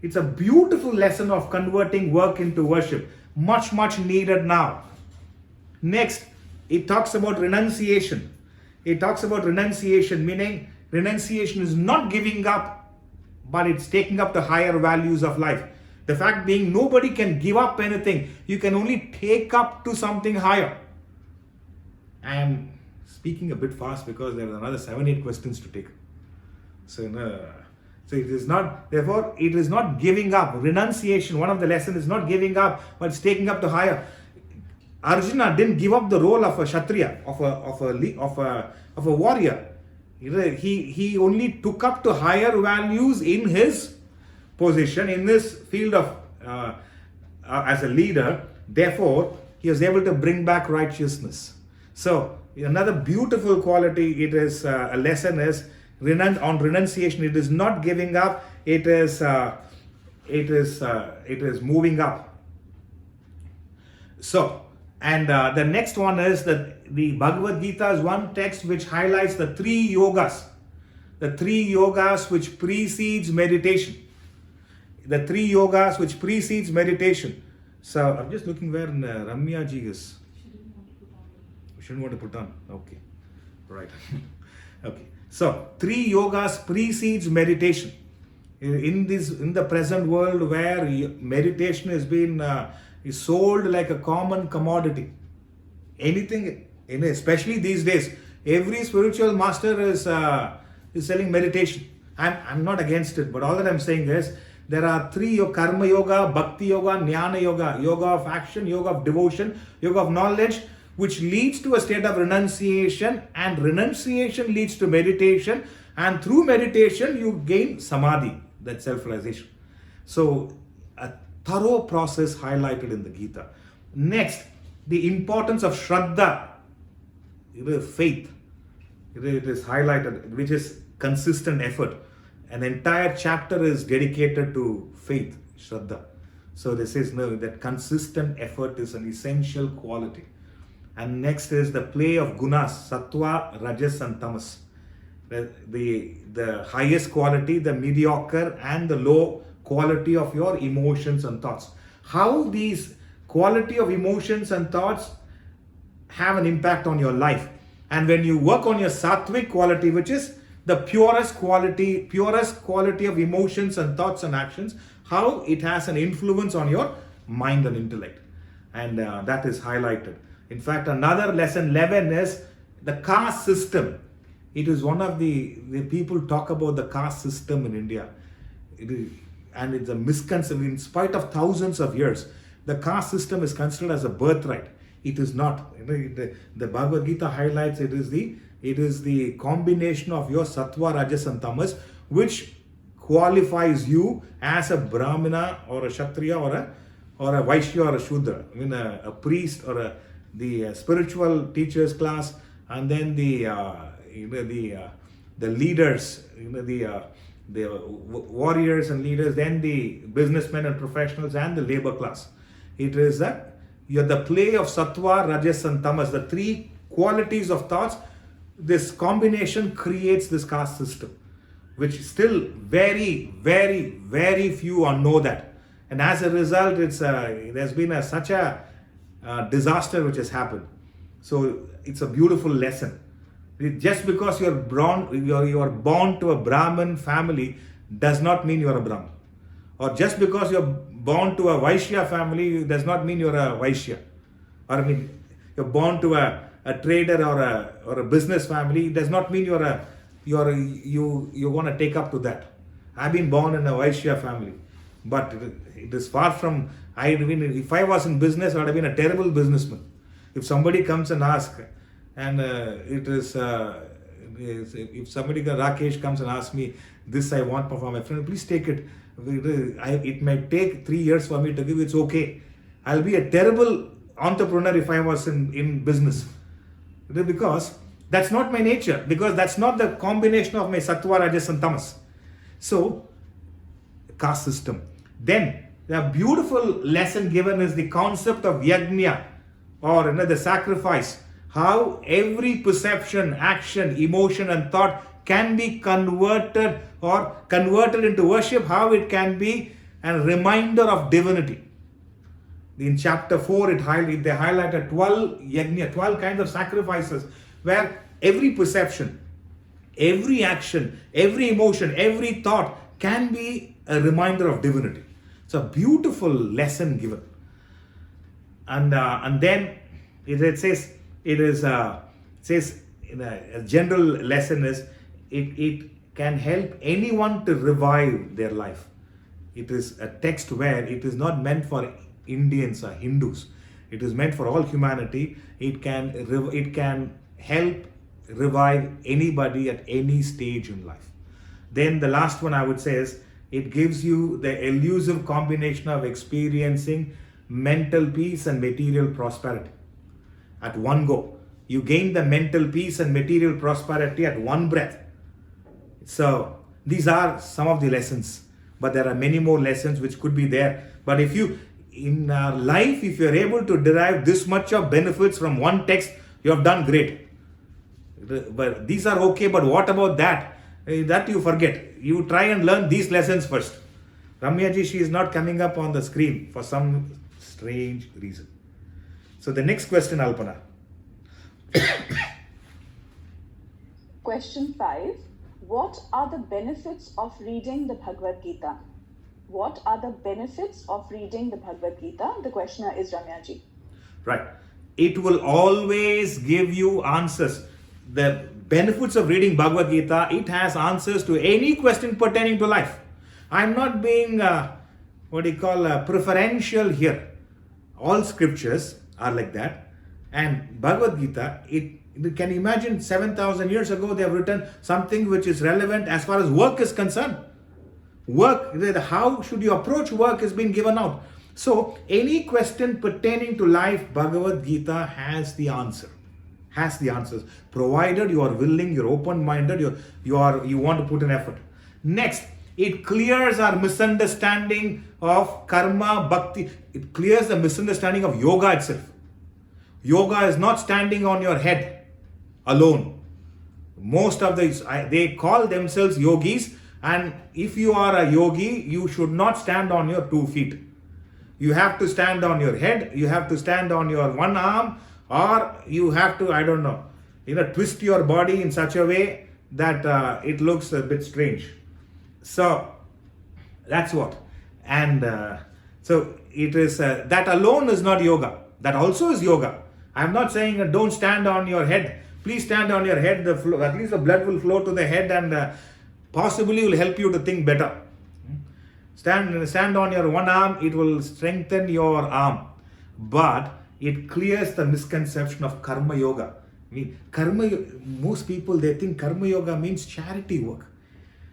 It's a beautiful lesson of converting work into worship. Much, much needed now. Next, it talks about renunciation. It talks about renunciation, meaning renunciation is not giving up, but it's taking up the higher values of life. The fact being, nobody can give up anything. You can only take up to something higher. I am speaking a bit fast because there are another 7-8 questions to take. So it is not, therefore, it is not giving up. Renunciation, one of the lessons is not giving up, but it's taking up the higher. Arjuna didn't give up the role of a Kshatriya, of a warrior. He only took up to higher values in his position, in this field of as a leader. Therefore, he was able to bring back righteousness. So another beautiful quality, it is a lesson is on renunciation. It is not giving up. It is moving up. So, and the next one is that the Bhagavad Gita is one text which highlights the 3 yogas. The 3 yogas which precedes meditation. The 3 yogas which precedes meditation. So I'm just looking where Ramya ji is. Shouldn't want to put on. Okay. Right. Okay. So 3 yogas precedes meditation. In the present world where meditation has been is sold like a common commodity. Anything, especially these days, Every spiritual master is selling meditation. I'm not against it, but all that I'm saying is there are three: karma yoga, bhakti yoga, jnana yoga, yoga of action, yoga of devotion, yoga of knowledge, which leads to a state of renunciation, and renunciation leads to meditation, and through meditation you gain samadhi, that self-realization. So a thorough process highlighted in the Gita. Next, the importance of Shraddha, faith. It is highlighted, which is consistent effort. An entire chapter is dedicated to faith, Shraddha. So this is that consistent effort is an essential quality. And next is the play of gunas, sattva, rajas and tamas. The highest quality, the mediocre and the low quality of your emotions and thoughts. How these quality of emotions and thoughts have an impact on your life. And when you work on your sattvic quality, which is the purest quality of emotions and thoughts and actions, how it has an influence on your mind and intellect. And that is highlighted. In fact, another lesson 11 is the caste system. It is one of the people talk about the caste system in India. And it's a misconception. In spite of thousands of years, the caste system is considered as a birthright. It is not. The Bhagavad Gita highlights it is the combination of your sattva, rajas and tamas, which qualifies you as a brahmana or a kshatriya or a vaishya or a shudra. I mean a priest or the spiritual teachers class, and then the leaders, the warriors and leaders, then the businessmen and professionals, and the labor class. It is that you're the play of sattva, rajas and tamas, the three qualities of thoughts. This combination creates this caste system, which still very, very, very few know that. And as a result, there's been such a disaster which has happened. So it's a beautiful lesson. Just because you're born to a Brahmin family does not mean you're a Brahmin. Or just because you're born to a Vaishya family does not mean you're a Vaishya. Or I mean, you're born to a trader or a business family does not mean you want to take up to that. I've been born in a Vaishya family, but it is far from. If I was in business, I would have been a terrible businessman. If somebody comes and asks, and if somebody, Rakesh, comes and asks me, this I want for my friend, please take it. It might take 3 years for me to give, it's okay. I'll be a terrible entrepreneur if I was in business. Because that's not my nature, because that's not the combination of my sattva, rajas and tamas. So, caste system. Then, the beautiful lesson given is the concept of yajna, or the sacrifice. How every perception, action, emotion and thought can be converted into worship, how it can be a reminder of divinity. In chapter 4, they highlighted 12 kinds of sacrifices, where every perception, every action, every emotion, every thought can be a reminder of divinity. It's a beautiful lesson given. And then it says in a general lesson is it can help anyone to revive their life. It is a text where it is not meant for Indians or Hindus. It is meant for all humanity. It can help revive anybody at any stage in life. Then the last one I would say is it gives you the elusive combination of experiencing mental peace and material prosperity at one go. You gain the mental peace and material prosperity at one breath. So these are some of the lessons, but there are many more lessons which could be there. But if you in life, if you're able to derive this much of benefits from one text, you have done great. But these are okay, but what about that? That you forget. You try and learn these lessons first. Ramya ji, she is not coming up on the screen for some strange reason. So the next question, Alpana. Question 5. What are the benefits of reading the Bhagavad Gita? What are the benefits of reading the Bhagavad Gita? The questioner is Ramya ji. Right. It will always give you answers. the benefits of reading Bhagavad Gita, it has answers to any question pertaining to life. I'm not being, preferential here. All scriptures are like that. And Bhagavad Gita, you can imagine 7,000 years ago, they have written something which is relevant as far as work is concerned. Work, how should you approach work is being given out. So, any question pertaining to life, Bhagavad Gita has the answer. Has the answers, provided you are willing, you're open-minded, you want to put an effort. Next, it clears our misunderstanding of karma, bhakti. It clears the misunderstanding of yoga itself. Yoga is not standing on your head alone. Most of they call themselves yogis, and if you are a yogi, you should not stand on your 2 feet. You have to stand on your head, you have to stand on your one arm, or you have to, twist your body in such a way that it looks a bit strange. So, that's what. And so, it is, that alone is not yoga. That also is yoga. I'm not saying don't stand on your head. Please stand on your head. At least the blood will flow to the head and possibly will help you to think better. Stand on your one arm. It will strengthen your arm. But it clears the misconception of karma yoga. Most people, they think karma yoga means charity work.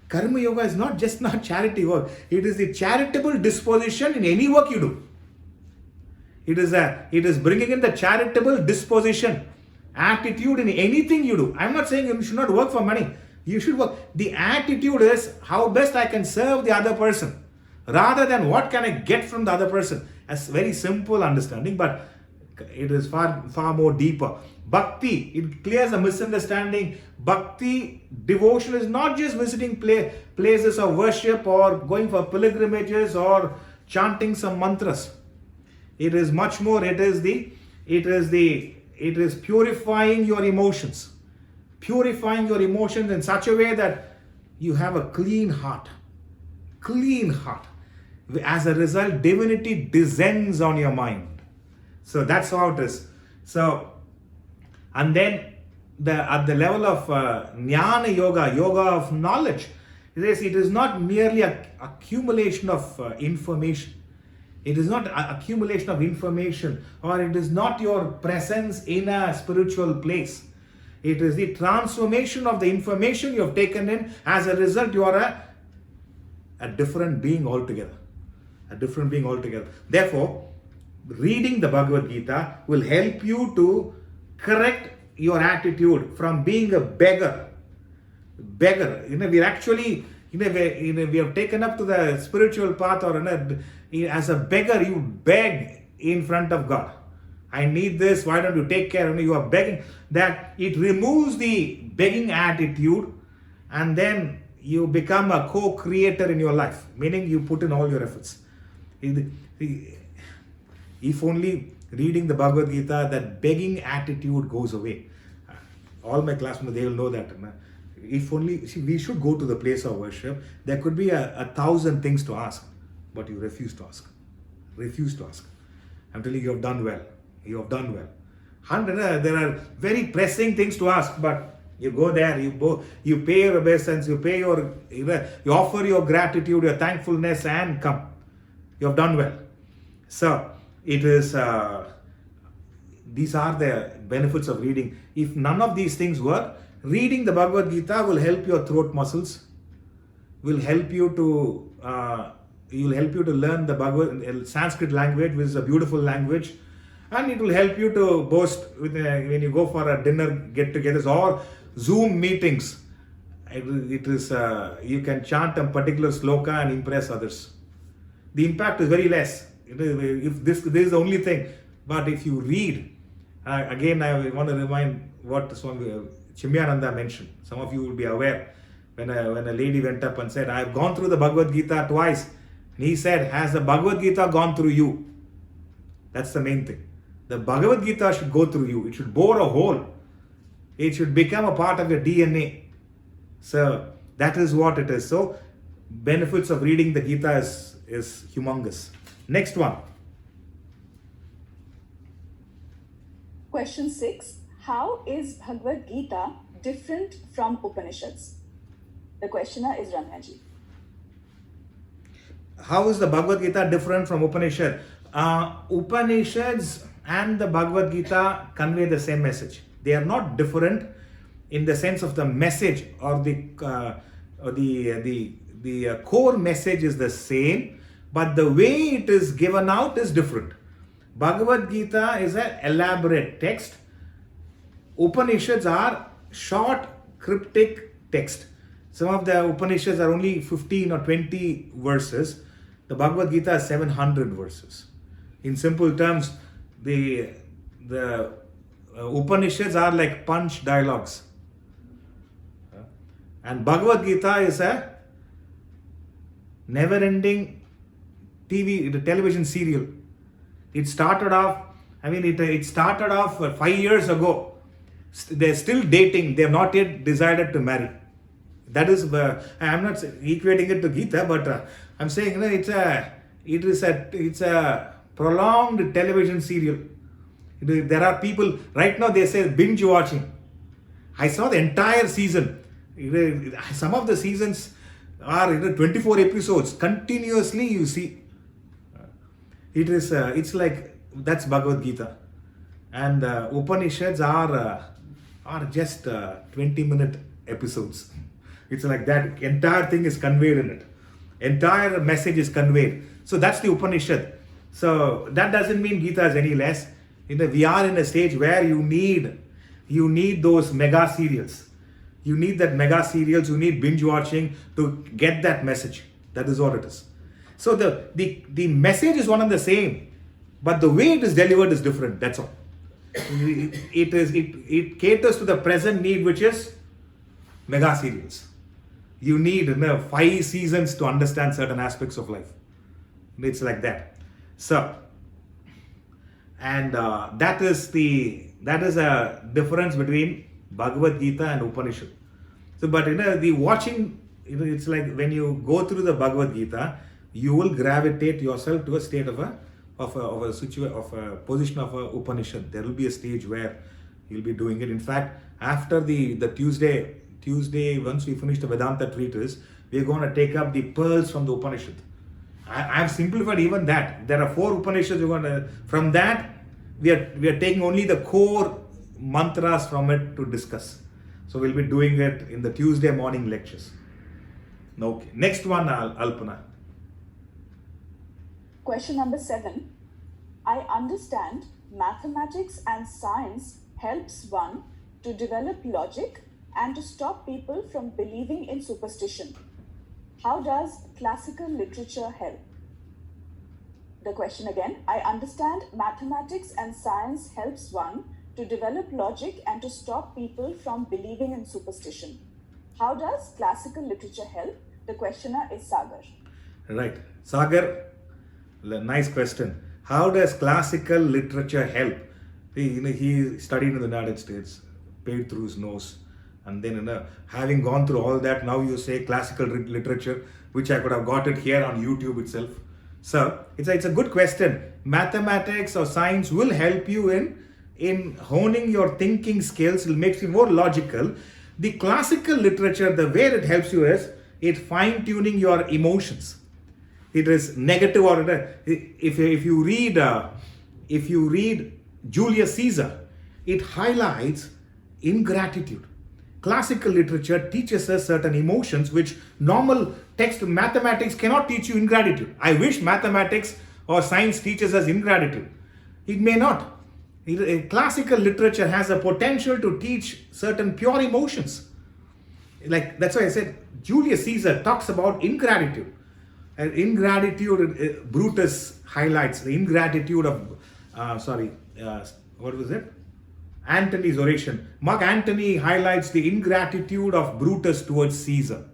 Karma yoga is not charity work. It is the charitable disposition in any work you do. It is bringing in the charitable disposition, attitude in anything you do. I'm not saying you should not work for money. You should work. The attitude is how best I can serve the other person, rather than what can I get from the other person. That's very simple understanding, but it is far more deeper. Bhakti, it clears a misunderstanding. Bhakti, devotion is not just visiting places of worship or going for pilgrimages or chanting some mantras. It is much more. It is purifying your emotions. Purifying your emotions in such a way that you have a clean heart. Clean heart. As a result, divinity descends on your mind. So that's how it is. So, and then at the level of jnana yoga of knowledge, it is not merely an accumulation of information. It is not an accumulation of information, or it is not your presence in a spiritual place. It is the transformation of the information you have taken in. As a result, you are a different being altogether. A different being altogether. Therefore, reading the Bhagavad Gita will help you to correct your attitude from being a beggar. We're actually, we have taken up to the spiritual path, or as a beggar, you beg in front of God. I need this, why don't you take care of me? You are begging. That it removes the begging attitude, and then you become a co-creator in your life, meaning you put in all your efforts. If only reading the Bhagavad Gita, that begging attitude goes away. All my classmates, they will know that. If only, we should go to the place of worship. There could be 1,000 things to ask, but you refuse to ask. Refuse to ask. I'm telling you, you have done well. You have done well. There are very pressing things to ask, but you go there, you pay your obeisance, you offer your gratitude, your thankfulness, and come. You have done well. So, it is, these are the benefits of reading. If none of these things work, reading the Bhagavad Gita will help your throat muscles, will help you to learn the Sanskrit language, which is a beautiful language, and it will help you to boast when you go for a dinner get-togethers or Zoom meetings. You can chant a particular sloka and impress others. The impact is very less. If this is the only thing. But if you read, again I want to remind what Swami Chimyananda mentioned. Some of you will be aware when a lady went up and said, I have gone through the Bhagavad Gita twice. And he said, has the Bhagavad Gita gone through you? That's the main thing. The Bhagavad Gita should go through you. It should bore a hole. It should become a part of your DNA. So that is what it is. So benefits of reading the Gita is humongous. Next one. Question 6. How is Bhagavad Gita different from Upanishads? The questioner is Ramyaji. How is the Bhagavad Gita different from Upanishad? Upanishads and the Bhagavad Gita convey the same message. They are not different in the sense of the message, or the core message is the same, but the way it is given out is different. Bhagavad Gita is an elaborate text. Upanishads are short, cryptic text. Some of the Upanishads are only 15 or 20 verses. The Bhagavad Gita is 700 verses. In simple terms, the Upanishads are like punch dialogues. And Bhagavad Gita is a never-ending television serial. It started off 5 years ago. They're still dating. They have not yet decided to marry. That is, I'm not equating it to Gita, but I'm saying it's a prolonged television serial. There are people right now, they say binge watching. I saw the entire season. Some of the seasons are 24 episodes continuously. You see, it's like that's Bhagavad Gita, and Upanishads are just 20-minute episodes. It's like that. Entire thing is conveyed in it. Entire message is conveyed. So that's the Upanishad. So that doesn't mean Gita is any less. We are in a stage where you need those mega serials. You need that mega serials. You need binge watching to get that message. That is what it is. So the message is one and the same, but the way it is delivered is different. That's all. It caters to the present need, which is mega serials. You need 5 seasons to understand certain aspects of life. It's like that. So, and that is a difference between Bhagavad Gita and Upanishad. So, but the watching, it's like when you go through the Bhagavad Gita, you will gravitate yourself to a state of a position of a Upanishad. There will be a stage where you'll be doing it. In fact, after the Tuesday, once we finish the Vedanta treatise, we're going to take up the pearls from the Upanishad. I've simplified even that. There are 4 Upanishads. From that, we are taking only the core mantras from it to discuss. So we'll be doing it in the Tuesday morning lectures. Okay. Next one, Alpana. Question number 7. I understand mathematics and science helps one to develop logic and to stop people from believing in superstition. How does classical literature help? The question again. I understand mathematics and science helps one to develop logic and to stop people from believing in superstition. How does classical literature help? The questioner is Sagar. Right. Sagar, nice question. How does classical literature help? He studied in the United States, paid through his nose. And then having gone through all that, now you say classical literature, which I could have got it here on YouTube itself. So it's a good question. Mathematics or science will help you in honing your thinking skills. It makes you more logical. The classical literature, the way it helps you is it fine-tuning your emotions. It is negative, or if you read Julius Caesar, it highlights ingratitude. Classical literature teaches us certain emotions which normal text mathematics cannot teach you. Ingratitude. I wish mathematics or science teaches us ingratitude. It may not. Classical literature has a potential to teach certain pure emotions. Like that's why I said Julius Caesar talks about ingratitude. And ingratitude, Brutus highlights the ingratitude of, what was it? Antony's oration. Mark Antony highlights the ingratitude of Brutus towards Caesar.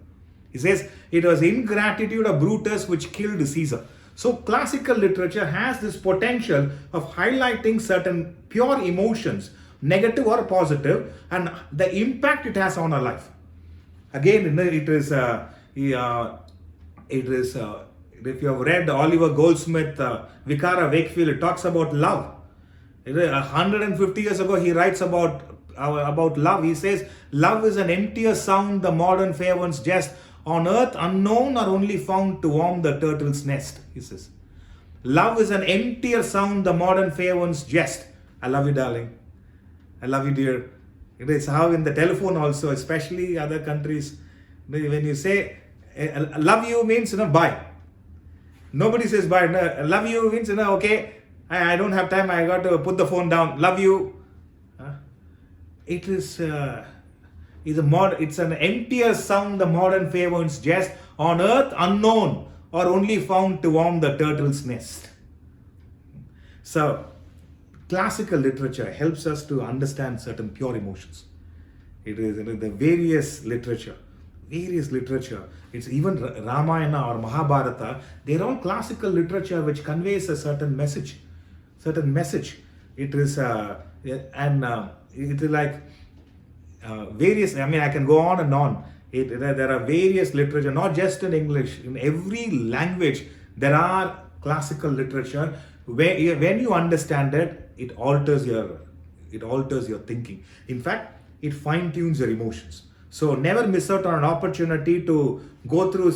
He says it was ingratitude of Brutus which killed Caesar. So classical literature has this potential of highlighting certain pure emotions, negative or positive, and the impact it has on our life. Again, if you have read Oliver Goldsmith, Vicara Wakefield, it talks about love. 150 years ago, he writes about about love. He says, love is an emptier sound the modern fair ones jest, on earth unknown or only found to warm the turtle's nest. He says, love is an emptier sound the modern fair ones jest. I love you, darling. I love you, dear. It is how in the telephone also, especially other countries, when you say, love you means, bye. Nobody says bye. No, love you means, okay, I don't have time, I got to put the phone down. Love you. It is it's an emptier sound the modern fair ones jest, on earth unknown or only found to warm the turtle's nest. So, classical literature helps us to understand certain pure emotions. It is the various literature. It's even Ramayana or Mahabharata. They're all classical literature which conveys a certain message. It is it is like various. I mean, I can go on and on. There are various literature, not just in English. In every language, there are classical literature where when you understand it, it alters your thinking. In fact, it fine-tunes your emotions. So never miss out on an opportunity to go through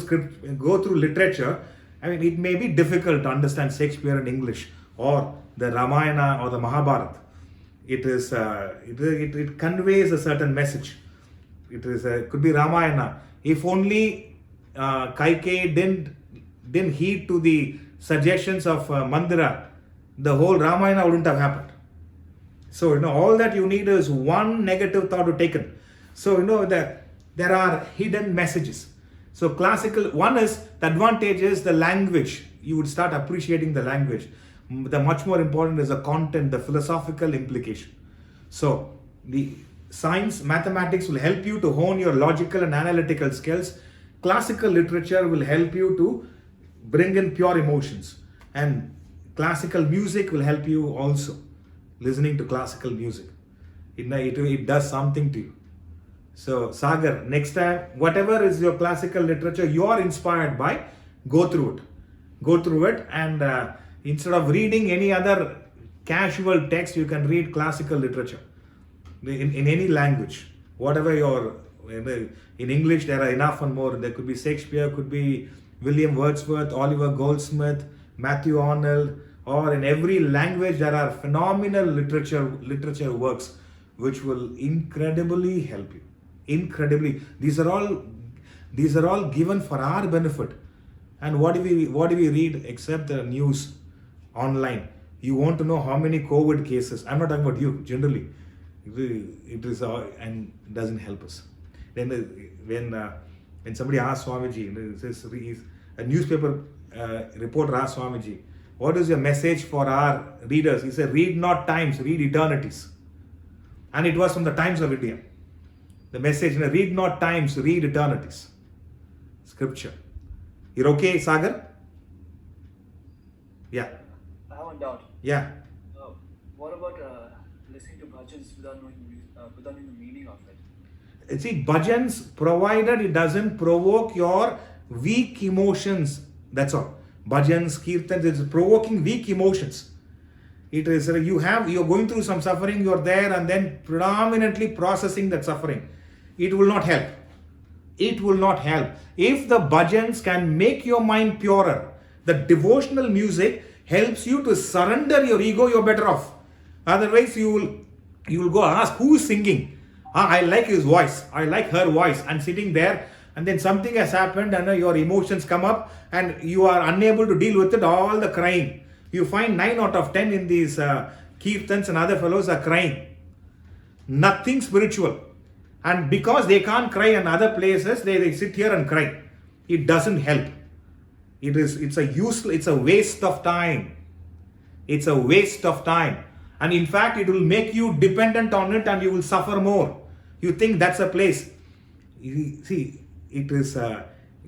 literature. I mean, it may be difficult to understand Shakespeare in English or the Ramayana or the Mahabharata. It conveys a certain message. Could be Ramayana. If only Kaikeyi didn't heed to the suggestions of Mandira, the whole Ramayana wouldn't have happened. So, all that you need is one negative thought to take in. So, that there are hidden messages. So, classical, one is, the advantage is the language. You would start appreciating the language. The much more important is the content, the philosophical implication. So, the science, mathematics will help you to hone your logical and analytical skills. Classical literature will help you to bring in pure emotions. And classical music will help you also. Listening to classical music, it does something to you. So Sagar, next time, whatever is your classical literature you are inspired by, go through it, and instead of reading any other casual text, you can read classical literature in any language. Whatever in English, there are enough and more. There could be Shakespeare, could be William Wordsworth, Oliver Goldsmith, Matthew Arnold, or in every language there are phenomenal literature works which will incredibly help you. Incredibly. These are all given for our benefit. And what do we read except the news online? You want to know how many COVID cases. I'm not talking about you, generally. It is and doesn't help us. Then when somebody asks Swamiji, it says, a newspaper reporter asks Swamiji, what is your message for our readers? He said, read not times, read eternities. And it was from the Times of India. The message, read not times, read eternities. Scripture. You're okay, Sagar? Yeah. I have one doubt. Yeah. What about listening to bhajans without knowing the meaning of it? See, bhajans, provided it doesn't provoke your weak emotions, that's all. Bhajans, kirtans, it's provoking weak emotions. It is, you're going through some suffering, you're there and then predominantly processing that suffering. It will not help. It will not help. If the bhajans can make your mind purer, the devotional music helps you to surrender your ego, you're better off. Otherwise, you will go ask, who is singing? I like his voice. I like her voice. And sitting there, and then something has happened and your emotions come up and you are unable to deal with it, all the crying. You find 9 out of 10 in these kirtans and other fellows are crying. Nothing spiritual. And because they can't cry in other places, they sit here and cry. It doesn't help. It's a waste of time. It's a waste of time. And in fact, it will make you dependent on it and you will suffer more. You think that's a place. See, it is,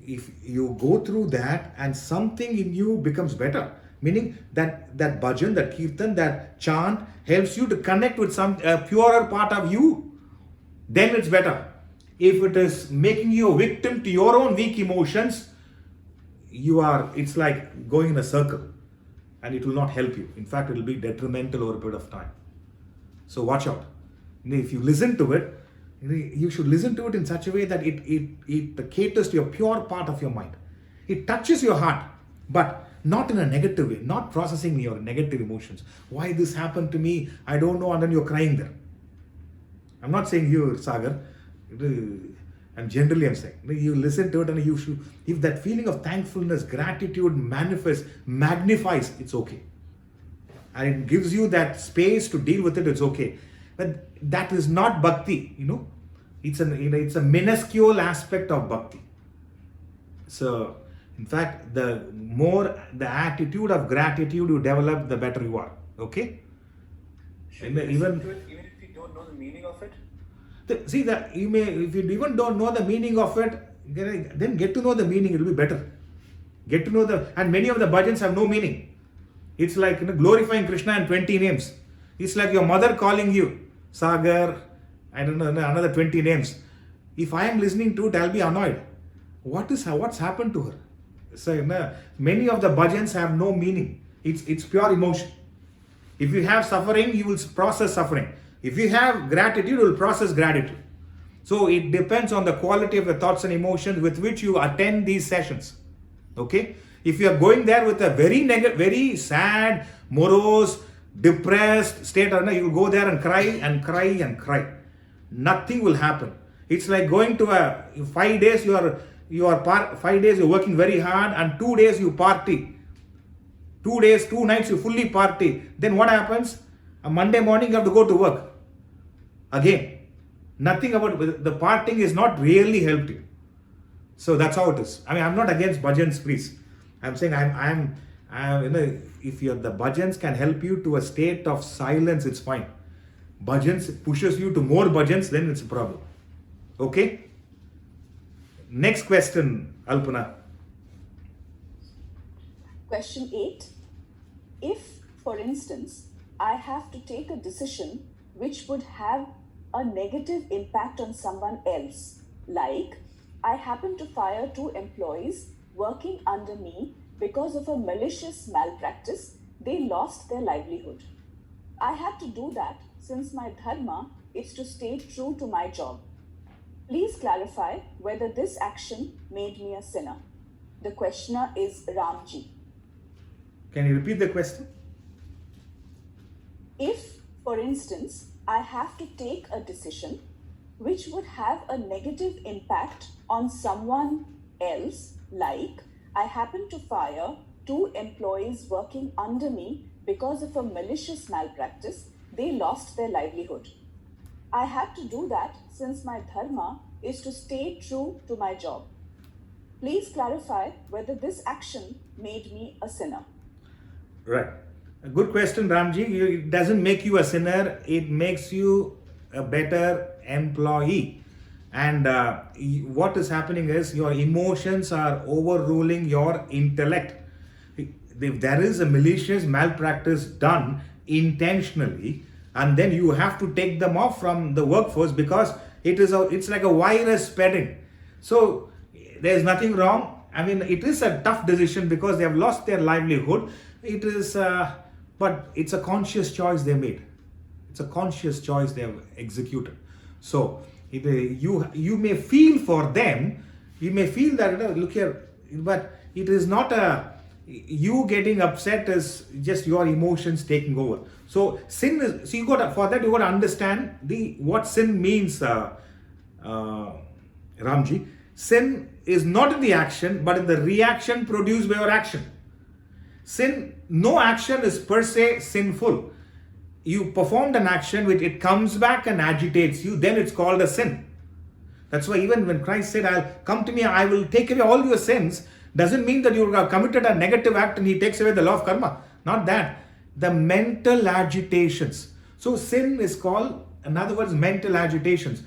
if you go through that and something in you becomes better, meaning that bhajan, that kirtan, that chant helps you to connect with some purer part of you, then it's better. If it is making you a victim to your own weak emotions, it's like going in a circle and it will not help you. In fact, it will be detrimental over a period of time. So watch out. If you listen to it, you should listen to it in such a way that it caters to your pure part of your mind. It touches your heart, but not in a negative way, not processing your negative emotions. Why this happened to me? I don't know, and then you're crying there. I'm not saying you, Sagar. I'm saying you listen to it, and you should, if that feeling of thankfulness, gratitude magnifies, it's okay. And it gives you that space to deal with it, it's okay. But that is not bhakti, It's a minuscule aspect of bhakti. So, in fact, the more the attitude of gratitude you develop, the better you are. Okay? Should we listen to it even if we don't know the meaning of it? See that if you even don't know the meaning of it, then get to know the meaning, it will be better. Get to know and many of the bhajans have no meaning. It's like glorifying Krishna in 20 names. It's like your mother calling you, Sagar, I don't know, another 20 names. If I am listening to it, I'll be annoyed. What's happened to her? So many of the bhajans have no meaning. It's pure emotion. If you have suffering, you will process suffering. If you have gratitude, you will process gratitude. So it depends on the quality of the thoughts and emotions with which you attend these sessions. Okay? If you are going there with a very negative, very sad, morose, depressed state, you will go there and cry and cry and cry. Nothing will happen. It's like going to 5 days. You are 5 days you're working very hard, and 2 days you party. 2 days, 2 nights you fully party. Then what happens? A Monday morning you have to go to work. Again, nothing about the partying is not really helped you. So that's how it is. I'm not against bhajans, please. I'm saying if the bhajans can help you to a state of silence, it's fine. Bhajans pushes you to more bhajans, then it's a problem. Okay? Next question, Alpana. Question 8. If, for instance, I have to take a decision which would have a negative impact on someone else, like I happen to fire 2 employees working under me because of a malicious malpractice, they lost their livelihood. I had to do that since my dharma is to stay true to my job. Please clarify whether this action made me a sinner. The questioner is Ramji. Can you repeat the question? If, for instance, I have to take a decision which would have a negative impact on someone else, like I happen to fire 2 employees working under me because of a malicious malpractice, they lost their livelihood. I had to do that since my dharma is to stay true to my job. Please clarify whether this action made me a sinner. Right. A good question, Ramji. It doesn't make you a sinner. It makes you a better employee. And what is happening is your emotions are overruling your intellect. If there is a malicious malpractice done intentionally, and then you have to take them off from the workforce because it's like a virus spreading. So there's nothing wrong. It is a tough decision because they have lost their livelihood. It is, but it's a conscious choice they made. It's a conscious choice they have executed. So you may feel for them. You may feel that look here, but it is not you getting upset is just your emotions taking over. So sin is, so you got to understand what sin means, Ramji. Sin is not in the action, but in the reaction produced by your action. Sin, no action is per se sinful. You performed an action which it comes back and agitates you, then it's called a sin. That's why even when Christ said, "I'll come to me, I will take away all your sins," doesn't mean that you have committed a negative act and he takes away the law of karma. Not that. The mental agitations. So sin is called, in other words, mental agitations.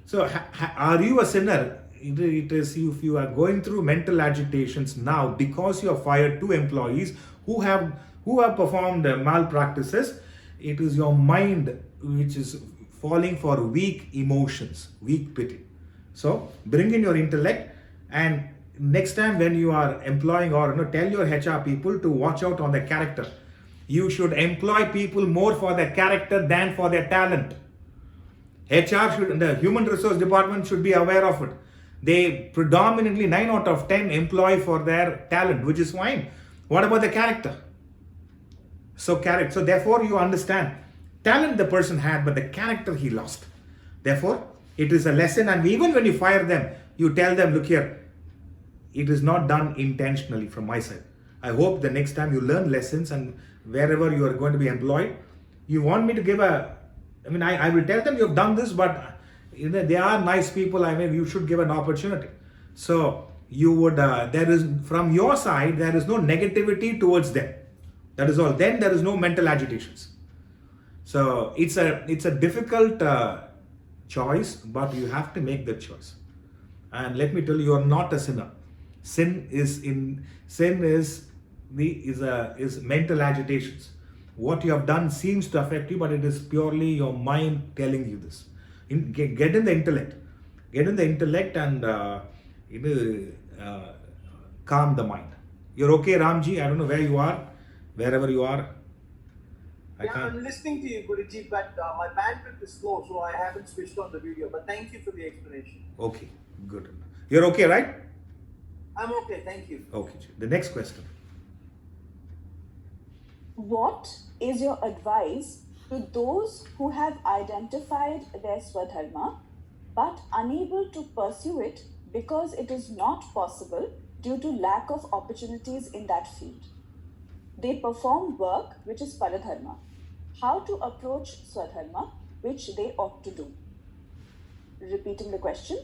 So are you a sinner? It is if you are going through mental agitations now because you have fired 2 employees who have performed malpractices. It is your mind which is falling for weak emotions, weak pity. So bring in your intellect, and next time when you are employing or tell your HR people to watch out on their character. You should employ people more for their character than for their talent. HR should, the human resource department should be aware of it. They predominantly 9 out of 10 employ for their talent, which is fine. What about the character? So therefore you understand, talent the person had, but the character he lost. Therefore, it is a lesson, and even when you fire them, you tell them, look here, it is not done intentionally from my side. I hope the next time you learn lessons, and wherever you are going to be employed, you want me to give I will tell them you've done this, but they are nice people. You should give an opportunity. So you would, there is, from your side, there is no negativity towards them. That is all. Then there is no mental agitations. So it's a difficult choice, but you have to make that choice. And let me tell you, you are not a sinner. Sin is mental agitations. What you have done seems to affect you, but it is purely your mind telling you this. Get in the intellect. Get in the intellect and calm the mind. You're okay, Ramji? I don't know where you are. Wherever you are. I'm listening to you, Guruji, but my bandwidth is slow, so I haven't switched on the video. But thank you for the explanation. Okay, good. You're okay, right? I'm okay, thank you. Okay, the next question. What is your advice to those who have identified their Swadharma but unable to pursue it because it is not possible due to lack of opportunities in that field? They perform work which is Paradharma. How to approach Swadharma, which they ought to do? Repeating the question,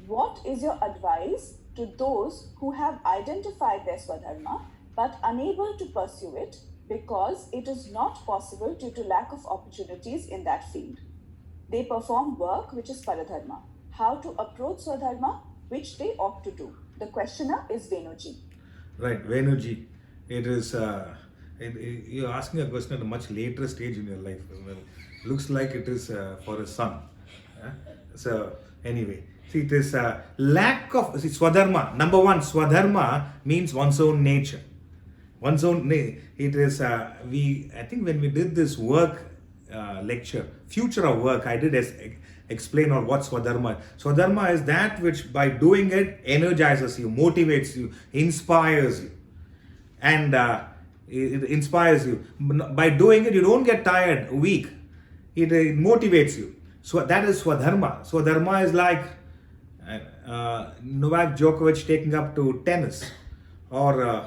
what is your advice to those who have identified their Swadharma but unable to pursue it because it is not possible due to lack of opportunities in that field? They perform work which is Paradharma. How to approach Swadharma, which they ought to do? The questioner is Venuji. Right, Venuji. It is, you're asking a question at a much later stage in your life. Well, looks like it is for a son. So, anyway, see, it is lack of Swadharma. Number one, Swadharma means one's own nature. One's own, it is, I think when we did this work lecture, Future of Work, I did explain on what Swadharma is. Swadharma is that which by doing it energizes you, motivates you, inspires you. And it inspires you. By doing it, you don't get tired, weak. It motivates you. So that is Swadharma. Swadharma is like Novak Djokovic taking up to tennis, or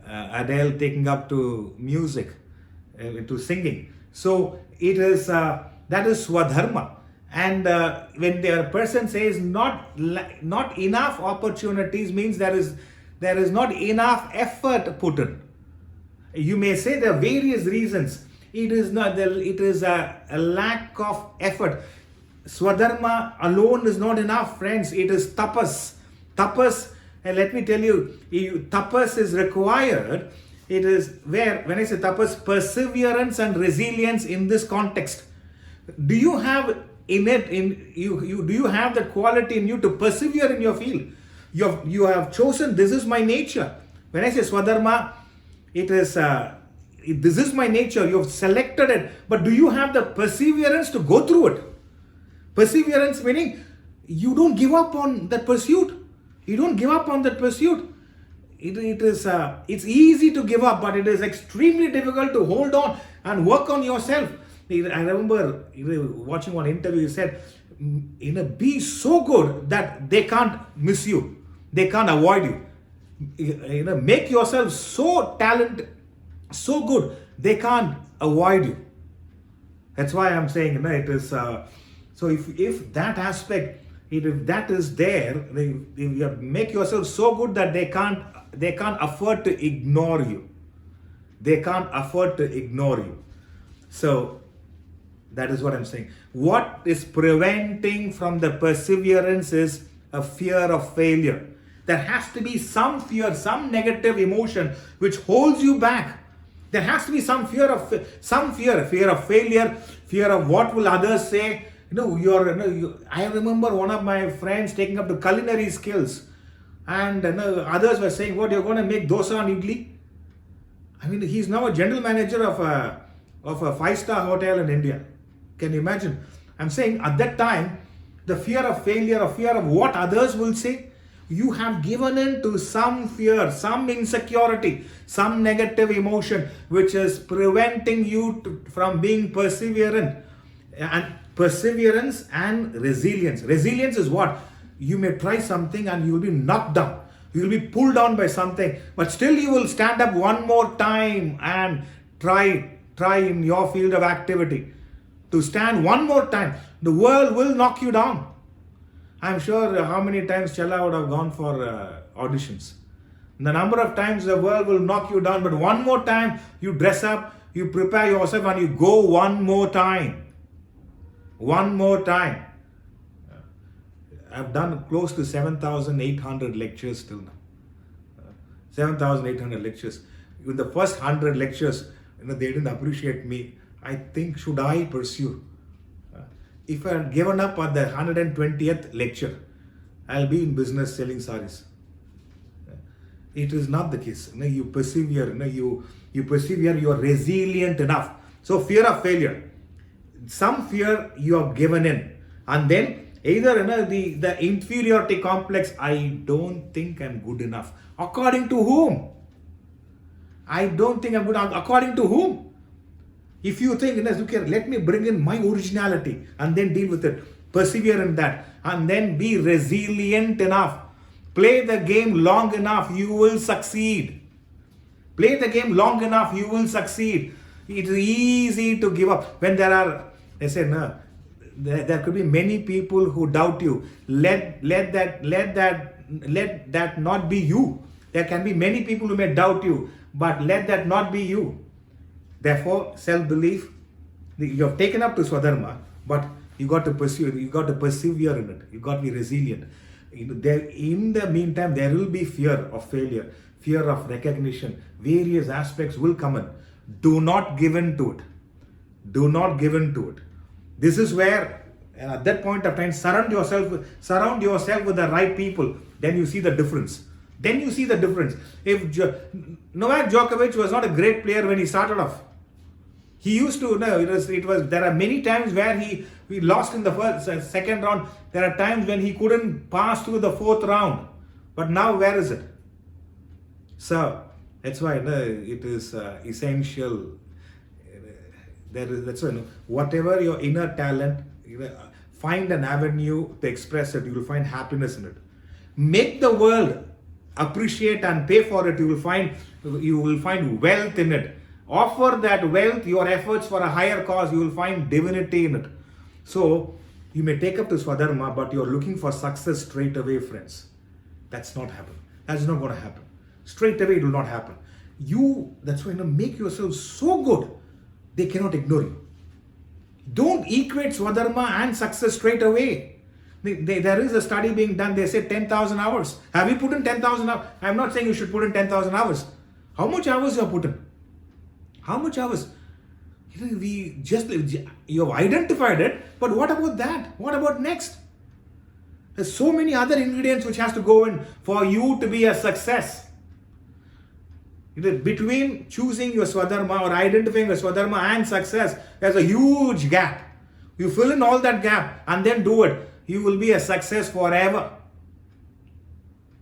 Adele taking up to music, to singing. So it is that is Swadharma. And when the person says not enough opportunities, means there is not enough effort put in. You may say there are various reasons. It is a lack of effort. Swadharma alone is not enough, friends. It is tapas. Tapas, and let me tell you, tapas is required. It is where, when I say tapas, perseverance and resilience in this context. Do you have do you have that quality in you to persevere in your field? You have chosen, this is my nature. When I say Swadharma, it is this is my nature. You have selected it, but do you have the perseverance to go through it? Perseverance meaning you don't give up on that pursuit. You don't give up on that pursuit. It's easy to give up, but it is extremely difficult to hold on and work on yourself. I remember watching one interview. He said, be so good that they can't miss you. They can't avoid you. Make yourself so talented, so good, they can't avoid you. That's why I'm saying, it is. So if that aspect, if that is there, you make yourself so good that they can't afford to ignore you. They can't afford to ignore you. So that is what I'm saying. What is preventing from the perseverance is a fear of failure. There has to be some fear, some negative emotion which holds you back. There has to be some fear of failure, fear of what will others say. I remember one of my friends taking up the culinary skills, and others were saying, "What, you're going to make dosa and idli?" He's now a general manager of a 5-star hotel in India. Can you imagine? I'm saying at that time, the fear of failure or fear of what others will say, you have given in to some fear, some insecurity, some negative emotion which is preventing you from being perseverant. And perseverance and resilience. Resilience is what? You may try something and you will be knocked down. You will be pulled down by something, but still you will stand up one more time and try in your field of activity. To stand one more time. The world will knock you down. I'm sure how many times Chella would have gone for auditions. The number of times the world will knock you down, but one more time you dress up, you prepare yourself and you go one more time. One more time. I've done close to 7,800 lectures till now. 7,800 lectures. In the first 100 lectures, they didn't appreciate me. I think, should I pursue? If I had given up at the 120th lecture, I'll be in business selling saris. It is not the case. You persevere. You persevere. You are resilient enough. So fear of failure. Some fear you have given in. And then either the inferiority complex, I don't think I'm good enough. According to whom? I don't think I'm good enough. According to whom? If you think, look here, let me bring in my originality and then deal with it. Persevere in that and then be resilient enough. Play the game long enough, you will succeed. Play the game long enough, you will succeed. It is easy to give up. When there are, they say, no, there could be many people who doubt you. Let that not be you. There can be many people who may doubt you, but let that not be you. Therefore, self-belief, you have taken up to Swadharma, but you got to pursue, you got to persevere in it. You got to be resilient. In the meantime, there will be fear of failure, fear of recognition. Various aspects will come in. Do not give in to it. Do not give in to it. This is where, at that point of time, surround yourself with the right people. Then you see the difference. If Novak Djokovic was not a great player when he started off, he used to, there are many times where he lost in the second round. There are times when he couldn't pass through the fourth round. But now where is it? So, that's why it is essential. That's why whatever your inner talent, find an avenue to express it. You will find happiness in it. Make the world appreciate and pay for it. You will find wealth in it. Offer that wealth, your efforts for a higher cause. You will find divinity in it. So you may take up to Swadharma, but you are looking for success straight away, friends. That's not happen. That's not going to happen. Straight away it will not happen. That's why make yourself so good they cannot ignore you. Don't equate Swadharma and success straight away. There is a study being done. They say 10,000 hours. Have you put in 10,000 hours? I'm not saying you should put in 10,000 hours. How much hours you have put in? How much hours? You have identified it, but what about that? What about next? There's so many other ingredients which has to go in for you to be a success. Between choosing your Swadharma or identifying your Swadharma and success, there's a huge gap. You fill in all that gap and then do it. You will be a success forever.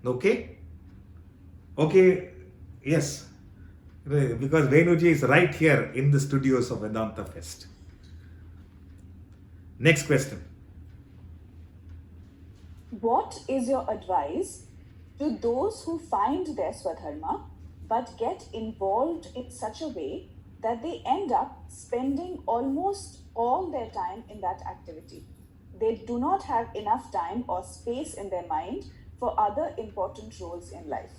Okay? Okay, yes. Because Venuji is right here in the studios of Vedanta Fest. Next question. What is your advice to those who find their Swadharma but get involved in such a way that they end up spending almost all their time in that activity? They do not have enough time or space in their mind for other important roles in life.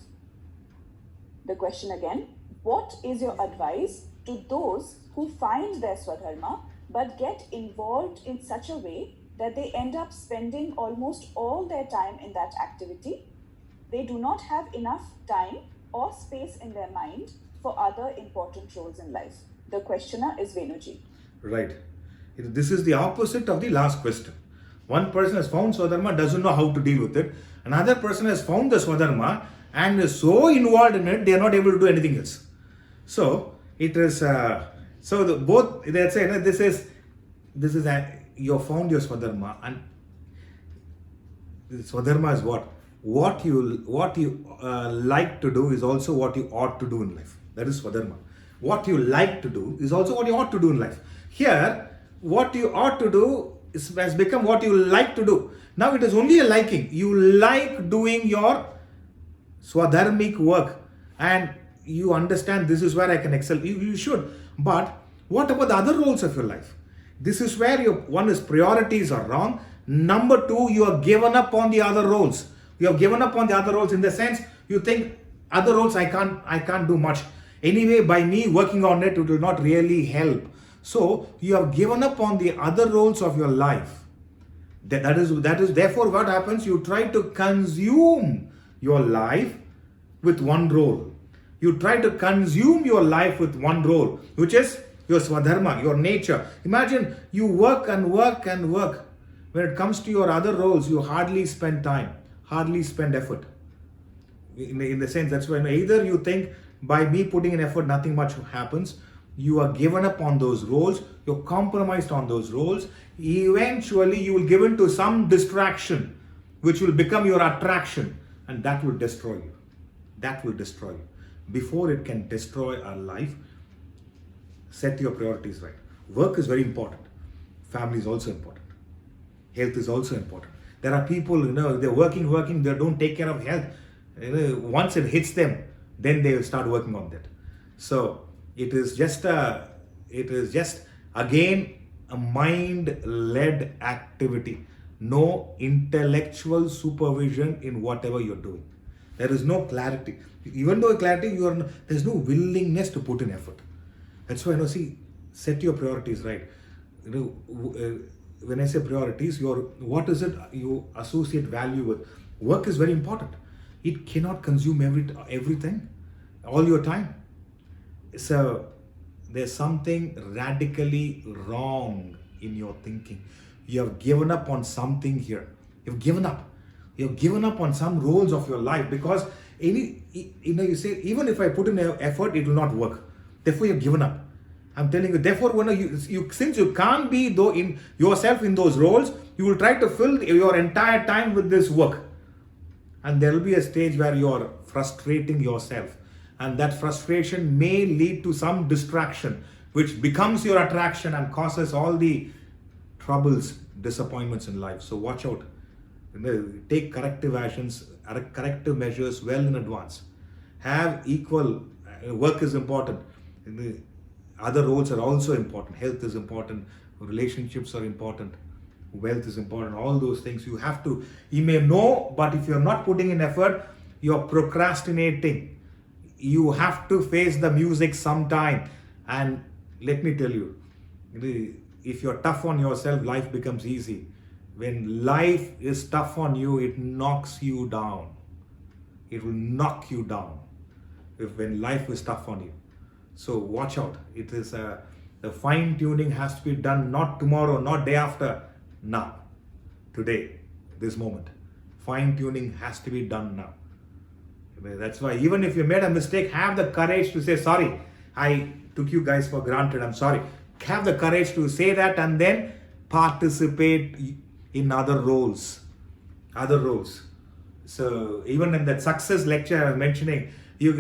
The question again, what is your advice to those who find their Swadharma but get involved in such a way that they end up spending almost all their time in that activity? They do not have enough time or space in their mind for other important roles in life. The questioner is Venuji. Right. This is the opposite of the last question. One person has found Swadharma, doesn't know how to deal with it. Another person has found the Swadharma and is so involved in it, they are not able to do anything else. So, it is, both, let's say, this is this is you have found your Swadharma, and Swadharma is what? What you like to do is also what you ought to do in life. That is Swadharma. What you like to do is also what you ought to do in life. Here, what you ought to do has become what you like to do. Now it is only a liking. You like doing your Swadharmic work, and you understand this is where I can excel. You should. But what about the other roles of your life? This is where one is priorities are wrong. Number two, you have given up on the other roles. You have given up on the other roles in the sense you think other roles I can't do much. Anyway, by me working on it, it will not really help. So you have given up on the other roles of your life. That is therefore what happens. You try to consume your life with one role. You try to consume your life with one role, which is your Swadharma, your nature. Imagine you work and work and work. When it comes to your other roles, you hardly spend time, hardly spend effort. In the sense, that's when either you think by me putting in effort, nothing much happens. You are given up on those roles. You're compromised on those roles. Eventually, you will give in to some distraction, which will become your attraction, and that will destroy you. That will destroy you. Before it can destroy our life, set your priorities right. Work is very important. Family is also important. Health is also important. There are people, they're working, they don't take care of health. Once it hits them, then they will start working on that. So it is just again a mind-led activity. No intellectual supervision in whatever you're doing. There is no clarity. Even though clarity, there's no willingness to put in effort. That's why, set your priorities right. When I say priorities, what is it you associate value with? Work is very important. It cannot consume everything, all your time. So there's something radically wrong in your thinking. You have given up on something here. You've given up. You've given up on some roles of your life because you say, even if I put in effort, it will not work. Therefore, you've given up. I'm telling you, therefore, since you can't be in yourself in those roles, you will try to fill your entire time with this work. And there will be a stage where you're frustrating yourself. And that frustration may lead to some distraction, which becomes your attraction and causes all the troubles, disappointments in life. So watch out. Take corrective actions, corrective measures well in advance. Have equal, work is important. Other roles are also important. Health is important. Relationships are important. Wealth is important. All those things you may know, but if you're not putting in effort, you're procrastinating. You have to face the music sometime. And let me tell you, if you're tough on yourself, life becomes easy. When life is tough on you, it knocks you down. It will knock you down when life is tough on you. So watch out. It is the fine tuning has to be done not tomorrow, not day after, now, today, this moment. Fine tuning has to be done now. That's why even if you made a mistake, have the courage to say, sorry, I took you guys for granted, I'm sorry. Have the courage to say that and then participate in other roles. So even in that success lecture I was mentioning, you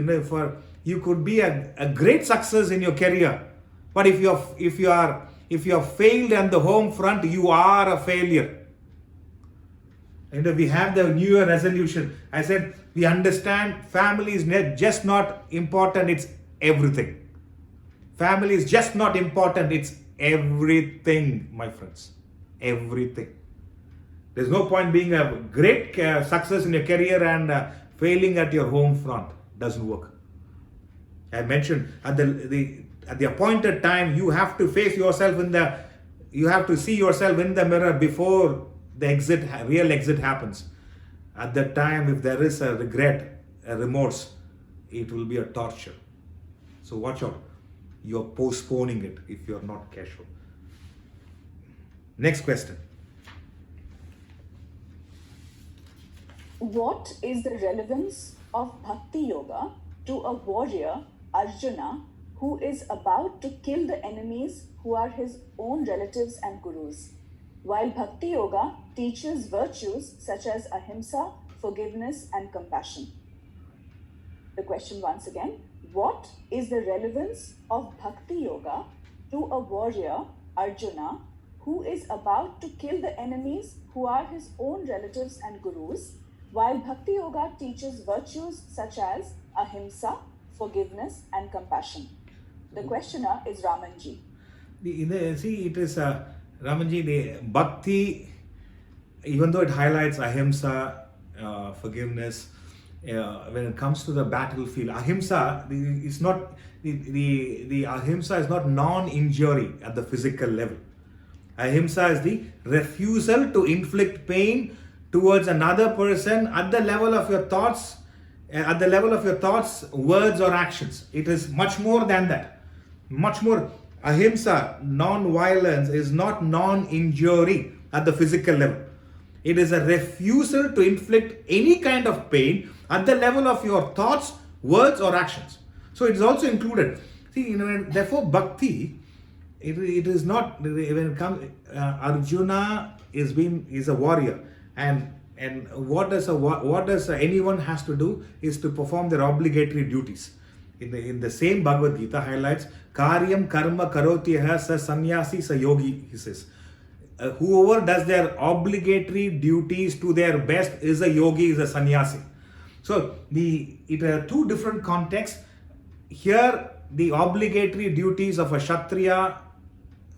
could be a great success in your career, but if you have failed on the home front, you are a failure. We have the New Year resolution. I said we understand family is just not important, it's everything. Family is just not important, it's everything, my friends. Everything. There's no point being a great success in your career and failing at your home front. Doesn't work. I mentioned at the appointed time, you have to face yourself you have to see yourself in the mirror before the real exit happens. At that time, if there is a regret, a remorse, it will be a torture. So watch out. You're postponing it if you're not careful. Next question. What is the relevance of Bhakti Yoga to a warrior, Arjuna, who is about to kill the enemies who are his own relatives and gurus, while Bhakti Yoga teaches virtues such as ahimsa, forgiveness, and compassion. The question once again, what is the relevance of Bhakti Yoga to a warrior, Arjuna, who is about to kill the enemies who are his own relatives and gurus, while Bhakti Yoga teaches virtues such as ahimsa, forgiveness, and compassion? The questioner is Ramanji. See, it is Ramanji, the Bhakti, even though it highlights ahimsa, forgiveness, when it comes to the battlefield, ahimsa is not the ahimsa is not non-injury at the physical level. Ahimsa is the refusal to inflict pain towards another person at the level of your thoughts, words, or actions. It is much more than that. Much more. Ahimsa, non-violence, is not non-injury at the physical level. It is a refusal to inflict any kind of pain at the level of your thoughts, words, or actions. So it is also included. See, therefore, bhakti, it is not, when it comes, Arjuna is a warrior, and what does anyone has to do is to perform their obligatory duties. In the same Bhagavad Gita highlights, karyam karma karotyaha sa sannyasi sa yogi, he says. Whoever does their obligatory duties to their best is a yogi, is a sannyasi. So it are two different contexts. Here, the obligatory duties of a Kshatriya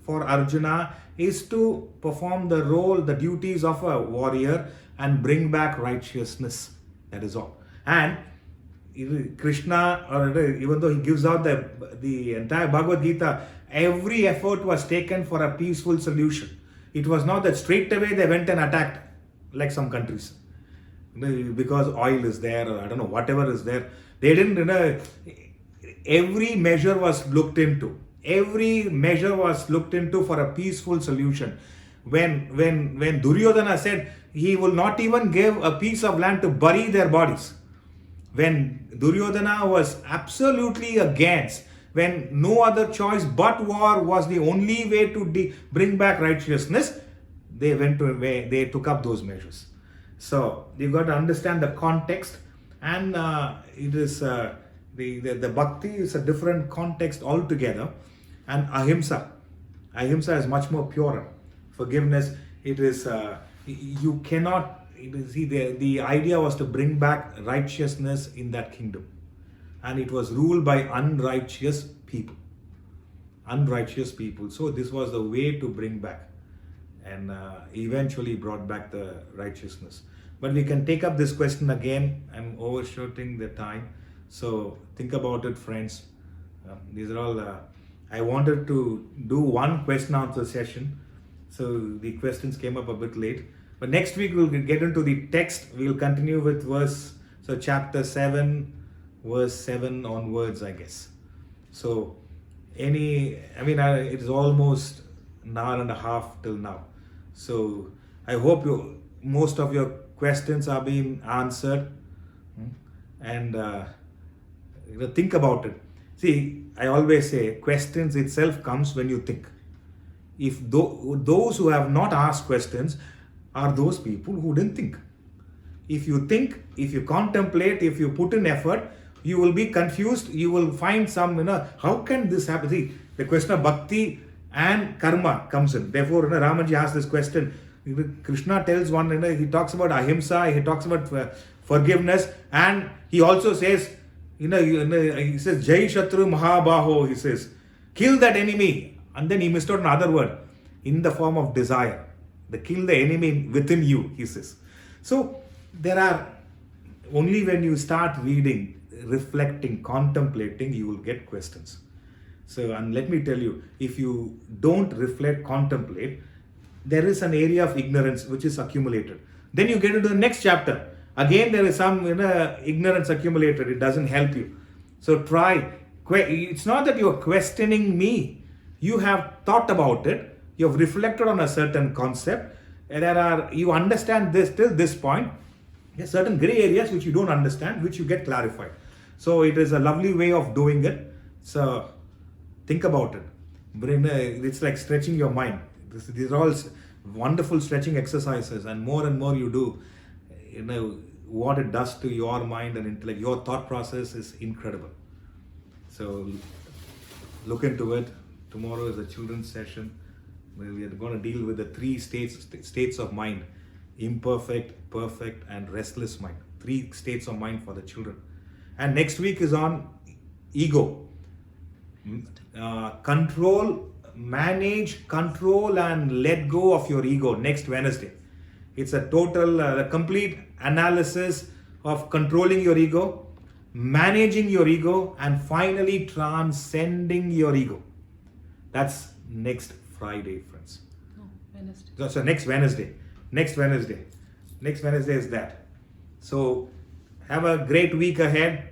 for Arjuna is to perform the duties of a warrior and bring back righteousness. That is all. And Krishna, even though he gives out the entire Bhagavad Gita, every effort was taken for a peaceful solution. It was not that straight away they went and attacked like some countries because oil is there, or I don't know, whatever is there. They didn't, every measure was looked into. Every measure was looked into for a peaceful solution. When Duryodhana said he will not even give a piece of land to bury their bodies, when Duryodhana was absolutely against, when no other choice but war was the only way to bring back righteousness, they took up those measures. So you've got to understand the context, and it is the bhakti is a different context altogether, and ahimsa is much more purer. Forgiveness, it is you cannot. See, the idea was to bring back righteousness in that kingdom, and it was ruled by unrighteous people. So this was the way to bring back, and eventually brought back the righteousness. But we can take up this question again. I'm overshooting the time, so think about it, friends. These are all. I wanted to do one question answer session, so the questions came up a bit late. But next week we'll get into the text. We'll continue with chapter 7, verse 7 onwards, I guess. So it is almost an hour and a half till now. So I hope most of your questions are being answered, and think about it. See, I always say questions itself comes when you think. If those who have not asked questions are those people who didn't think. If you think, if you contemplate, if you put in effort, you will be confused. You will find some, how can this happen? See, the question of bhakti and karma comes in. Therefore, Ramanji asked this question. Krishna tells one, he talks about ahimsa, he talks about forgiveness, and he also says, he says, Jai Shatru Mahabaho, he says, kill that enemy. And then he missed out another word, in the form of desire. Kill the enemy within you, he says. So there are, only when you start reading, reflecting, contemplating, you will get questions. So, and let me tell you, if you don't reflect, contemplate, there is an area of ignorance which is accumulated. Then you get into the next chapter. Again, there is some ignorance accumulated. It doesn't help you. So try. It's not that you are questioning me. You have thought about it. You have reflected on a certain concept. And you understand this till this point. There are certain gray areas which you don't understand, which you get clarified. So it is a lovely way of doing it. So Think about it. It's like stretching your mind. These are all wonderful stretching exercises, and more you do, what it does to your mind and intellect, your thought process is incredible. So look into it. Tomorrow is a children's session where we are going to deal with the 3 states of mind: imperfect, perfect, and restless mind. 3 states of mind for the children. And next week is on ego. Manage, control, and let go of your ego next Wednesday. It's a total, complete analysis of controlling your ego, managing your ego, and finally transcending your ego. That's next Friday, friends. No, Wednesday. So next Wednesday. Next Wednesday is that. So have a great week ahead.